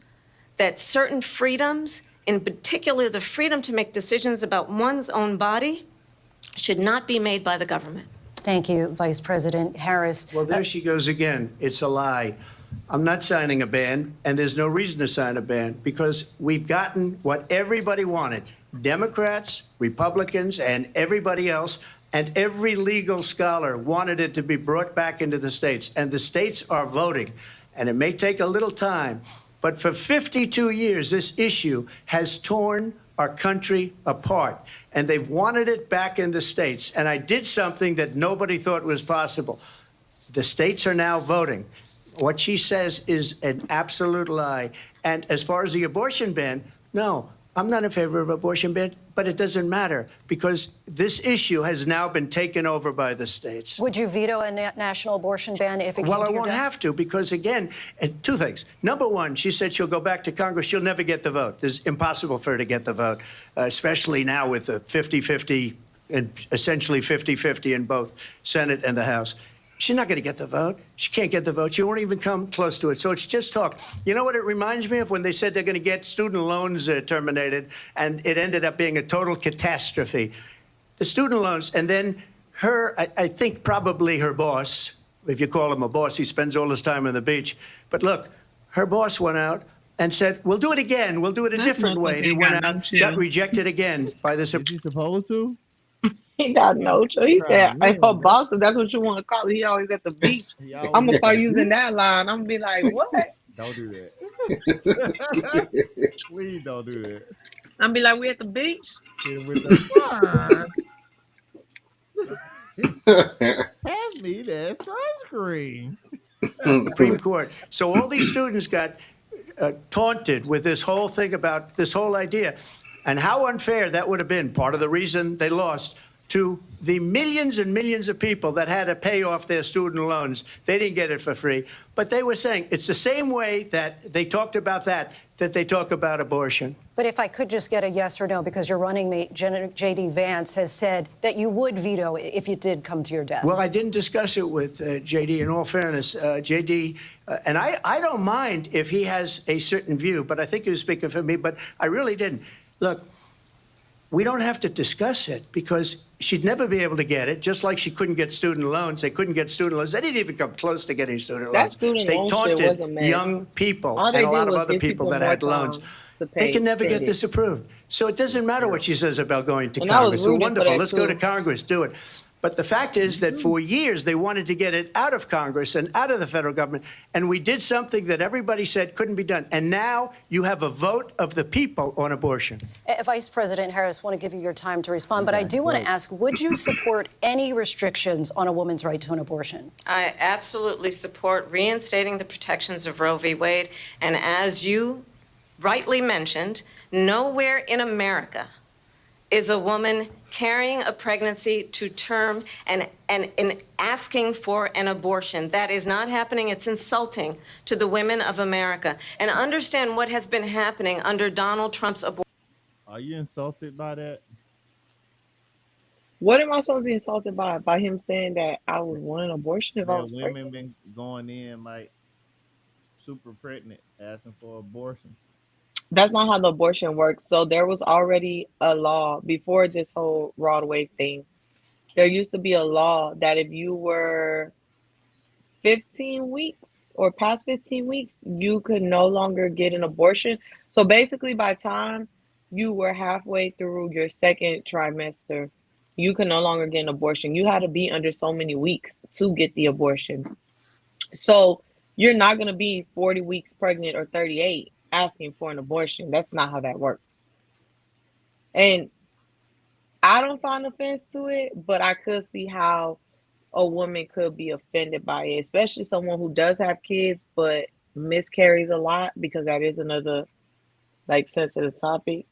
that certain freedoms, in particular the freedom to make decisions about one's own body, should not be made by the government. Thank you, Vice President Harris. Well, there she goes again. It's a lie. I'm not signing a ban, and there's no reason to sign a ban because we've gotten what everybody wanted. Democrats, Republicans, and everybody else, and every legal scholar wanted it to be brought back into the states, and the states are voting. And it may take a little time, but for 52 years, this issue has torn our country apart, and they've wanted it back in the states. And I did something that nobody thought was possible. The states are now voting. What she says is an absolute lie. And as far as the abortion ban, no, I'm not in favor of abortion ban, but it doesn't matter because this issue has now been taken over by the states. Would you veto a national abortion ban if it came Well, to I your won't desk? have to because, again, two things. Number one, she said she'll go back to Congress. She'll never get the vote. It's impossible for her to get the vote, especially now with the 50-50 and essentially 50-50 in both Senate and the House. She's not going to get the vote. She can't get the vote. She won't even come close to it. So it's just talk. You know what it reminds me of when they said they're going to get student loans terminated, and it ended up being a total catastrophe. The student loans, and then her, I think probably her boss, if you call him a boss, he spends all his time on the beach. But look, her boss went out and said, we'll do it again. We'll do it a different way. And he went out, got rejected again by the Supreme Court. Supposed to? He got no choice. He said, if a boss, if that's what you want to call it, he always at the beach. I'm going to start using that line. I'm going to be like, what? Don't do that. Please don't do that. I'm going to be like, we at the beach? With the pass me that sunscreen. Supreme Court. So all these students got taunted with this whole thing about this whole idea. And how unfair that would have been, part of the reason they lost, to the millions and millions of people that had to pay off their student loans. They didn't get it for free. But they were saying it's the same way that they talked about that they talk about abortion. But if I could just get a yes or no, because your running mate, J.D. Vance, has said that you would veto it if it did come to your desk. Well, I didn't discuss it with J.D. In all fairness, J.D., and I don't mind if he has a certain view, but I think he was speaking for me, but I really didn't. Look, we don't have to discuss it because she'd never be able to get it, just like she couldn't get student loans. They couldn't get student loans. They didn't even come close to getting student loans. Student they loan taunted shit wasn't young people All and a lot did of was other give people that more had time loans. to They pay can never get credit. this approved. So it doesn't matter what she says about going to And I was Congress. So rooting for wonderful. that Let's go too. to Congress, do it. But the fact is that for years they wanted to get it out of Congress and out of the federal government. And we did something that everybody said couldn't be done. And now you have a vote of the people on abortion. Vice President Harris, want to give you your time to respond, but I do want to ask, would you support any restrictions on a woman's right to an abortion? I absolutely support reinstating the protections of Roe v. Wade. And as you rightly mentioned, nowhere in America is a woman carrying a pregnancy to term and asking for an abortion. That is not happening. It's insulting to the women of America. And understand what has been happening under Donald Trump's abortion. Are you insulted by that? What am I supposed to be insulted by? By him saying that I would want an abortion if I That was women pregnant? been going in like super pregnant, asking for abortion. That's not how the abortion works. So there was already a law before this whole Raw Wave thing. There used to be a law that if you were 15 weeks or past 15 weeks, you could no longer get an abortion. So basically, by the time you were halfway through your second trimester, you could no longer get an abortion. You had to be under so many weeks to get the abortion. So you're not going to be 40 weeks pregnant or 38 asking for an abortion. That's not how that works. And I don't find offense to it, but I could see how a woman could be offended by it, especially someone who does have kids but miscarries a lot, because that is another like sensitive topic.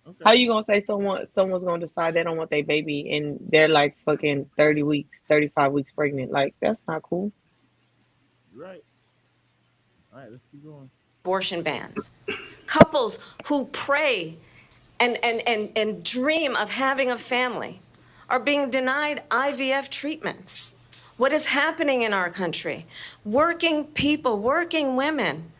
Okay. How you gonna say someone's gonna decide they don't want their baby and they're like fucking 30 weeks, 35 weeks pregnant? Like, that's not cool. You're right. All right, let's keep going. Abortion bans. Couples who pray and dream of having a family are being denied IVF treatments. What is happening in our country? Working people, working women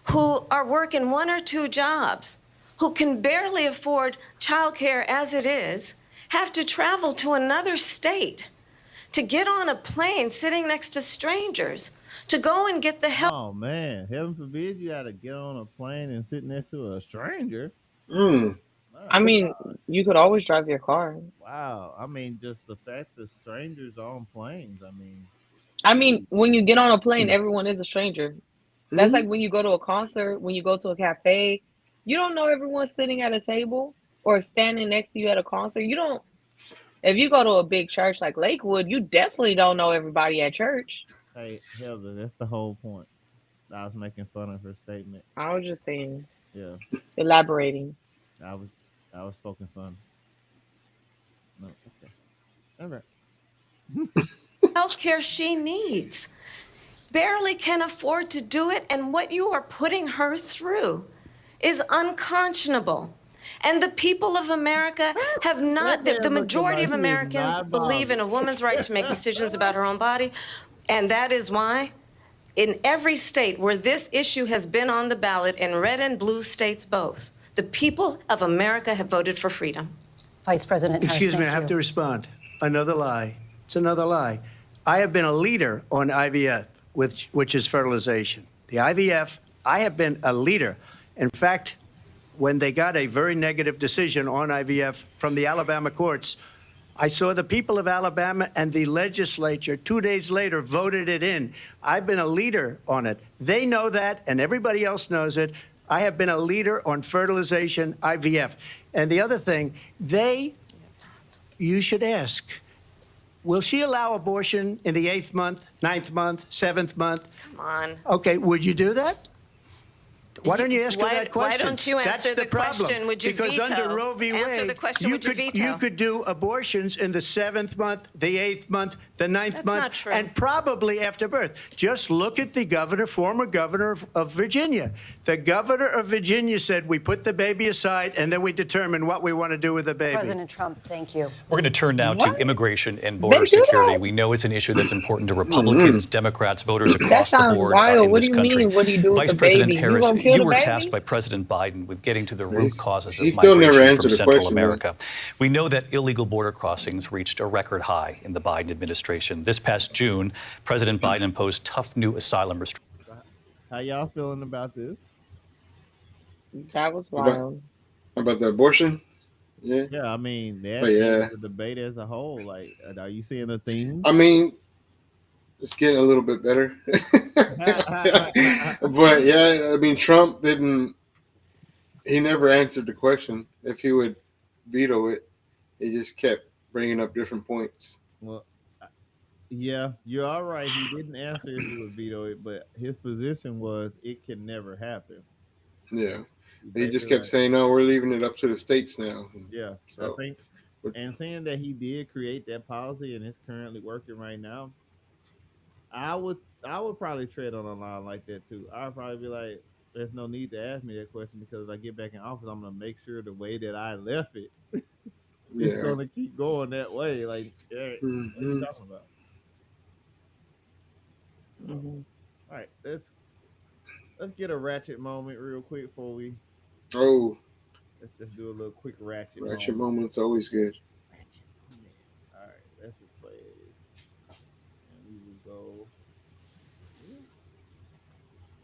who are working 1 or 2 jobs, who can barely afford childcare as it is, have to travel to another state to get on a plane sitting next to strangers to go and get the help. Oh man, heaven forbid you got to get on a plane and sit next to a stranger. I mean, you could always drive your car. Wow. I mean, just the fact that strangers are on planes. I mean, when you get on a plane, everyone is a stranger. That's like when you go to a concert, when you go to a cafe, you don't know everyone sitting at a table or standing next to you at a concert. You don't. If you go to a big church like Lakewood, you definitely don't know everybody at church. Hey, Heather, that's the whole point. I was making fun of her statement. I was just saying. Yeah. Elaborating. I was poking fun. No, okay. All right. Healthcare she needs. Barely can afford to do it, and what you are putting her through is unconscionable. And the people of America have not, the majority of Americans believe in a woman's right to make decisions about her own body. And that is why, in every state where this issue has been on the ballot, in red and blue states both, the people of America have voted for freedom. Vice President Harris, Excuse me, I thank have you. to respond. Another lie. It's another lie. I have been a leader on IVF, which is fertilization. The IVF, I have been a leader. In fact, when they got a very negative decision on IVF from the Alabama courts, I saw the people of Alabama and the legislature 2 days later voted it in. I've been a leader on it. They know that, and everybody else knows it. I have been a leader on fertilization, IVF. And the other thing, you should ask, will she allow abortion in the 8th month, 9th month, 7th month? Come on. Okay, would you do that? Why don't you ask her that question? Why don't you answer That's the question? problem. Would you because veto? under Roe v. Answer Wade, the question, would you veto? you could do abortions in the 7th month, the 8th month, the 9th That's month, not true. and probably after birth. Just look at the former governor of Virginia. The governor of Virginia said, we put the baby aside and then we determine what we want to do with the baby. President Trump, thank you. We're going to turn now to immigration and border security. We know it's an issue that's important to Republicans, Democrats, voters across the board in What this do you country. mean? What do you do with Vice the President baby? Harris, gonna kill you the were baby? tasked by President Biden with getting to the root causes of he still never migration answered from the Central question, though. America. We know that illegal border crossings reached a record high in the Biden administration. This past June, President Biden imposed tough new asylum restrictions. How y'all feeling about this? That was wild. About the abortion? Yeah. Yeah, I mean, that But yeah. the debate as a whole. Like, are you seeing the theme? I mean, it's getting a little bit better. But yeah, I mean, Trump he never answered the question if he would veto it. He just kept bringing up different points. Well, yeah, you're all right. He didn't answer if he would veto it, but his position was it can never happen. Yeah. He just kept saying, "No, we're leaving it up to the states now." Yeah, So, I think, and saying that he did create that policy and it's currently working right now, I would probably tread on a line like that too. I'd probably be like, "There's no need to ask me that question because if I get back in office, I'm gonna make sure the way that I left it is yeah. gonna keep going that way." Like, what are you talking about? Mhm. All right, let's get a ratchet moment real quick before we. Oh, Let's just do a little quick ratchet ratchet moment. moment's always good. All right, let's replay this, and we will go.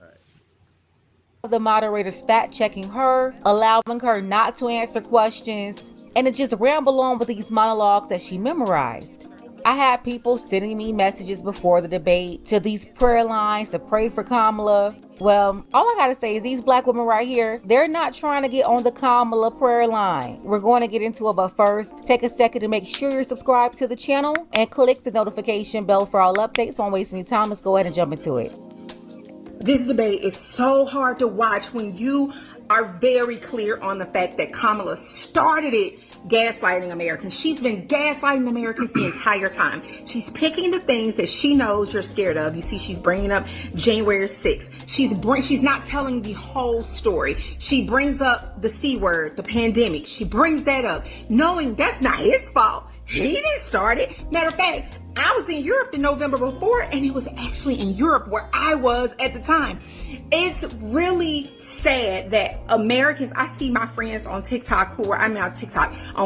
All right. The moderators fact checking her, allowing her not to answer questions, and to just ramble on with these monologues that she memorized. I had people sending me messages before the debate to these prayer lines to pray for Kamala. Well, all I gotta say is these black women right here, they're not trying to get on the Kamala prayer line. We're going to get into it, but first, take a second to make sure you're subscribed to the channel and click the notification bell for all updates. Won't waste any time. Let's go ahead and jump into it. This debate is so hard to watch when you are very clear on the fact that Kamala started it gaslighting Americans. She's been gaslighting Americans the entire time. She's picking the things that she knows you're scared of. You see, she's bringing up January 6th. She's not telling the whole story. She brings up the C word, the pandemic. She brings that up, knowing that's not his fault. He didn't start it. Matter of fact, I was in Europe the November before, and it was actually in Europe where I was at the time. It's really sad that Americans, I see my friends on TikTok on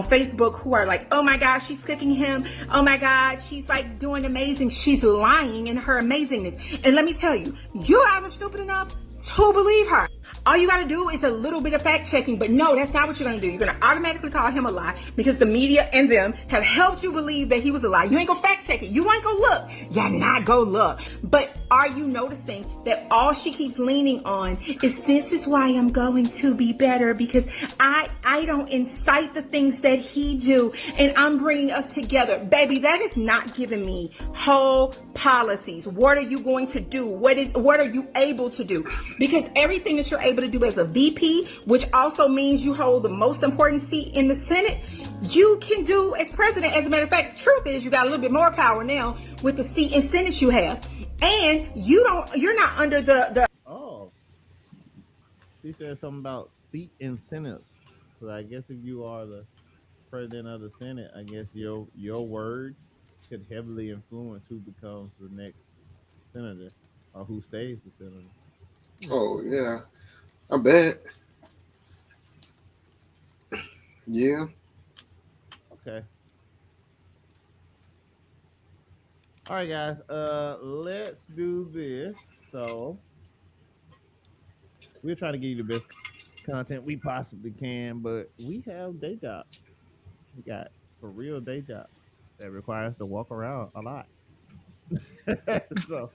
Facebook who are like, oh my God, she's cooking him. Oh my God, she's like doing amazing. She's lying in her amazingness. And let me tell you, you guys are stupid enough to believe her. All you got to do is a little bit of fact checking, but no, that's not what you're going to do. You're going to automatically call him a lie because the media and them have helped you believe that he was a lie. You ain't going to fact check it. You ain't going to look. You're not going to look. But are you noticing that all she keeps leaning on is this is why I'm going to be better because I don't incite the things that he do and I'm bringing us together. Baby, that is not giving me whole policies. What are you going to do? What are you able to do? Because everything that you're able to do as a VP, which also means you hold the most important seat in the Senate, you can do as president. As a matter of fact, the truth is you got a little bit more power now with the seat in Senate you have. And you're not under the Oh, she said something about seat incentives. So I guess if you are the president of the Senate, I guess your word could heavily influence who becomes the next senator or who stays the senator. Oh yeah, I bet. Yeah. Okay. All right, guys. Let's do this. So we're trying to give you the best content we possibly can, but we have day jobs. We got for real day jobs that require us to walk around a lot. So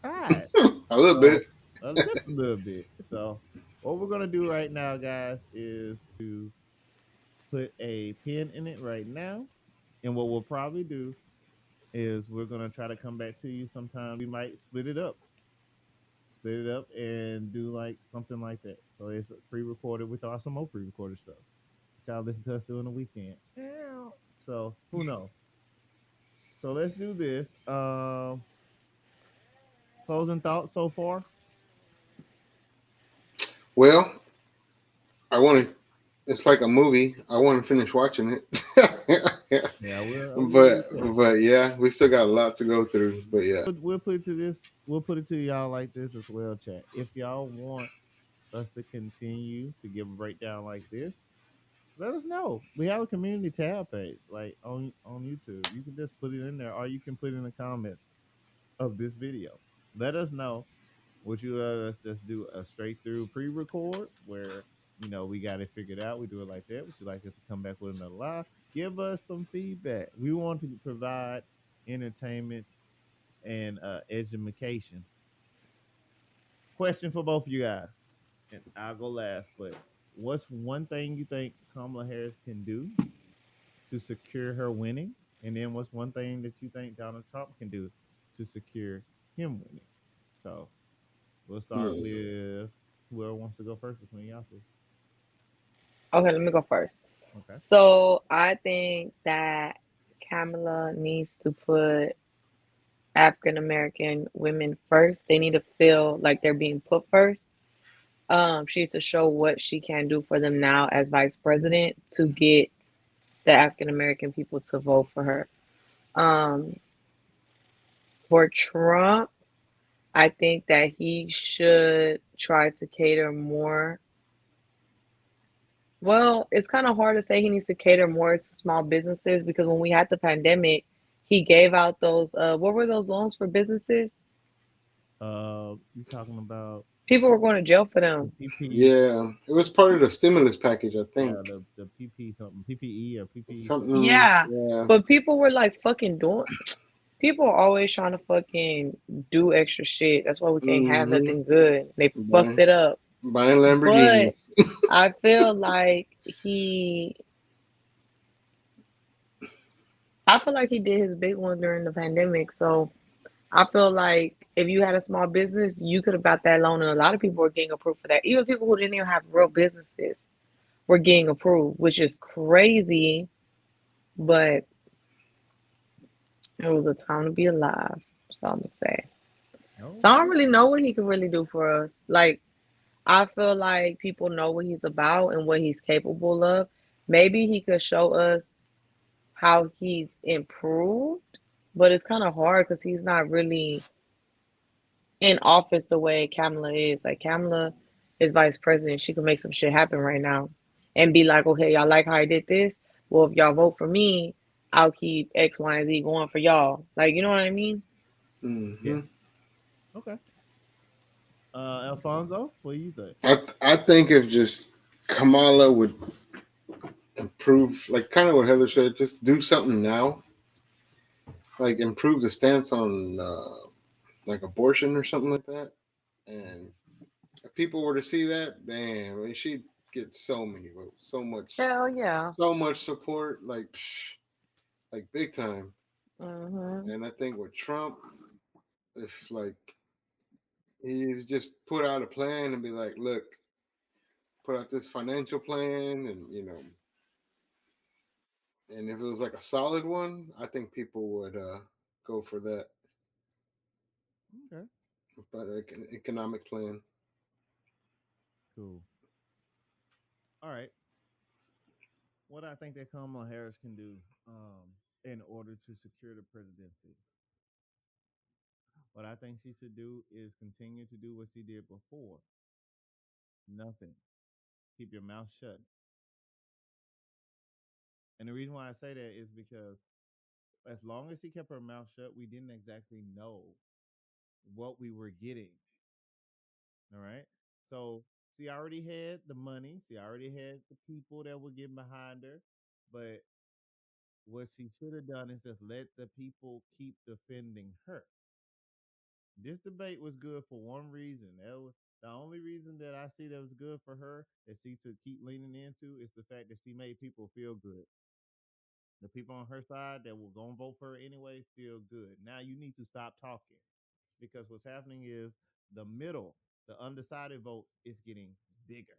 tired. A little bit. Just a little bit. So what we're gonna do right now, guys, is to put a pin in it right now. And what we'll probably do is we're gonna try to come back to you sometime. We might split it up and do like something like that. So it's pre-recorded with also more pre-recorded stuff. Y'all listen to us during the weekend. So who knows? So let's do this. Closing thoughts so far? Well, I want to. It's like a movie. I want to finish watching it. Yeah, but yeah, we still got a lot to go through. But yeah, we'll put it to this. We'll put it to y'all like this as well, chat. If y'all want us to continue to give a breakdown like this, let us know. We have a community tab page, like on YouTube. You can just put it in there, or you can put it in the comments of this video. Let us know. Would you let us just do a straight through pre-record where we got it figured out? We do it like that. Would you like us to come back with another live? Give us some feedback. We want to provide entertainment and education. Question for both of you guys, and I'll go last. But what's one thing you think Kamala Harris can do to secure her winning? And then what's one thing that you think Donald Trump can do to secure him winning? So we'll start with Whoever wants to go first between y'all two. Okay, let me go first. Okay. So I think that Kamala needs to put African American women first. They need to feel like they're being put first. She needs to show what she can do for them now as vice president to get the African American people to vote for her. Um, for Trump, I think that he should try to cater more. Well, it's kind of hard to say he needs to cater more to small businesses because when we had the pandemic, he gave out those what were those loans for businesses? You talking about People were going to jail for the them. PP? Yeah, it was part of the stimulus package, I think. Yeah, the PP something, PPE or PP Something. Yeah, Yeah. but people were like fucking doing. People are always trying to fucking do extra shit. That's why we can't have Mm-hmm. nothing good. They fucked Buying, it up. buying But Lamborghinis. I feel like I feel like he did his big one during the pandemic. So I feel like if you had a small business, you could have got that loan, and a lot of people were getting approved for that. Even people who didn't even have real businesses were getting approved, which is crazy. But it was a time to be alive. So I'm gonna say. So I don't really know what he can really do for us. Like I feel like people know what he's about and what he's capable of. Maybe he could show us how he's improved, but it's kind of hard because he's not really in office the way Kamala is. Like Kamala is vice president. She can make some shit happen right now and be like, okay, y'all like how I did this? Well, if y'all vote for me, I'll keep X, Y, and Z going for y'all. Like, you know what I mean? Mm-hmm. Yeah. Okay. Alfonso, what do you think? I think if just Kamala would improve, like kind of what Heather said, just do something now, like improve the stance on like abortion or something like that, and if people were to see that, damn, I mean, she'd get so many votes, Hell yeah. so much support, like big time. Mm-hmm. And I think with Trump, if like he's just put out a plan and be like, look, put out this financial plan, and and if it was like a solid one, I think people would go for that. Okay. But like an economic plan. Cool. All right. What I think that Kamala Harris can do in order to secure the presidency. What I think she should do is continue to do what she did before. Nothing. Keep your mouth shut. And the reason why I say that is because as long as she kept her mouth shut, we didn't exactly know what we were getting. All right. So she already had the money. She already had the people that were getting behind her. But what she should have done is just let the people keep defending her. This debate was good for one reason. That was the only reason that I see that was good for her that she should keep leaning into is the fact that she made people feel good. The people on her side that were gonna vote for her anyway feel good. Now you need to stop talking because what's happening is the middle, the undecided vote is getting bigger.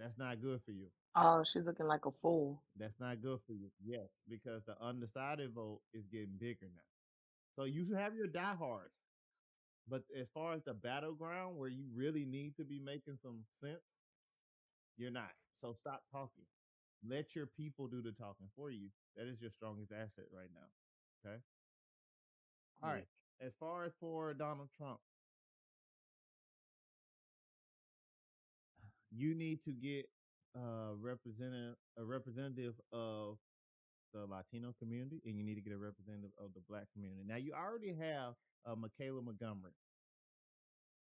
That's not good for you. Oh, she's looking like a fool. That's not good for you. Yes, because the undecided vote is getting bigger now. So you have your diehards, but as far as the battleground where you really need to be making some sense, you're not. So stop talking. Let your people do the talking for you. That is your strongest asset right now. Okay. All right. As far as for Donald Trump, you need to get a representative of the Latino community, and you need to get a representative of the Black community. Now, you already have Michaela Montgomery,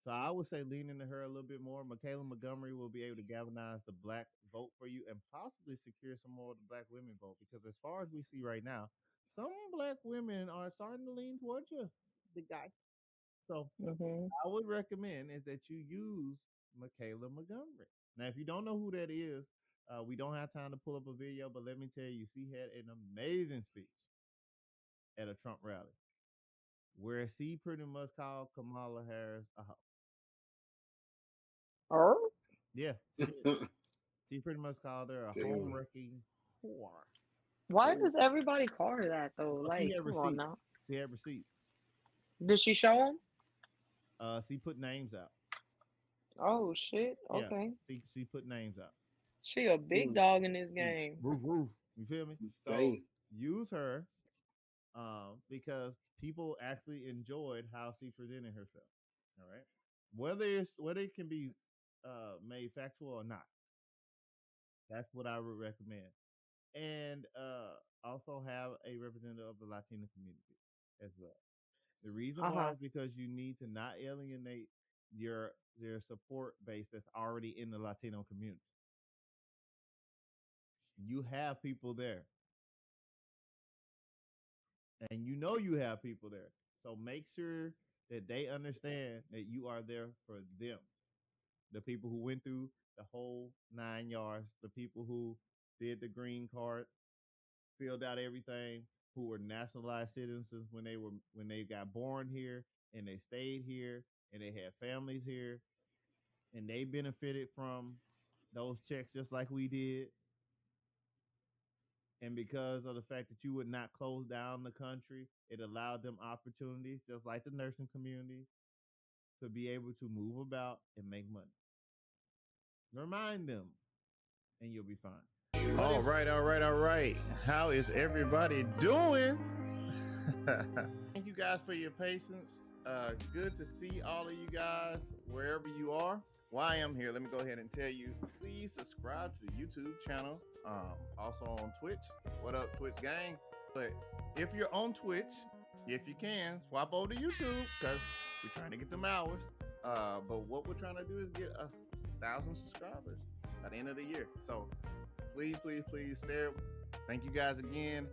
so I would say lean into her a little bit more. Michaela Montgomery will be able to galvanize the Black vote for you, and possibly secure some more of the Black women vote. Because as far as we see right now, some Black women are starting to lean towards you, the guy. So Mm-hmm. I would recommend is that you use Michaela Montgomery. Now, if you don't know who that is, we don't have time to pull up a video, but let me tell you, she had an amazing speech at a Trump rally where she pretty much called Kamala Harris a hoe. Yeah. She pretty much called her a home wrecking whore. Why does everybody call her that though? She Like, had come on receipts. now. She had receipts. Did she show them? She put names out. Oh shit. Yeah. Okay. She put names out. She a big dog in this game. Roof. You feel me? So use her because people actually enjoyed how she presented herself. All right. Whether it can be made factual or not. That's what I would recommend. And also have a representative of the Latino community as well. The reason why is because you need to not alienate your support base that's already in the Latino community. You have people there. And you know you have people there. So make sure that they understand that you are there for them. The people who went through the whole 9 yards, the people who did the green card, filled out everything, who were nationalized citizens when they got born here and they stayed here and they had families here and they benefited from those checks just like we did. And because of the fact that you would not close down the country, it allowed them opportunities, just like the nursing community, to be able to move about and make money. Remind them, and you'll be fine. All right. How is everybody doing? Thank you guys for your patience. Good to see all of you guys wherever you are. While I am here, let me go ahead and tell you, please subscribe to the YouTube channel. Also on Twitch. What up, Twitch gang? But if you're on Twitch, if you can, swap over to YouTube because we're trying to get them hours. But what we're trying to do is get 1,000 subscribers by the end of the year. So please, Sarah, thank you guys again.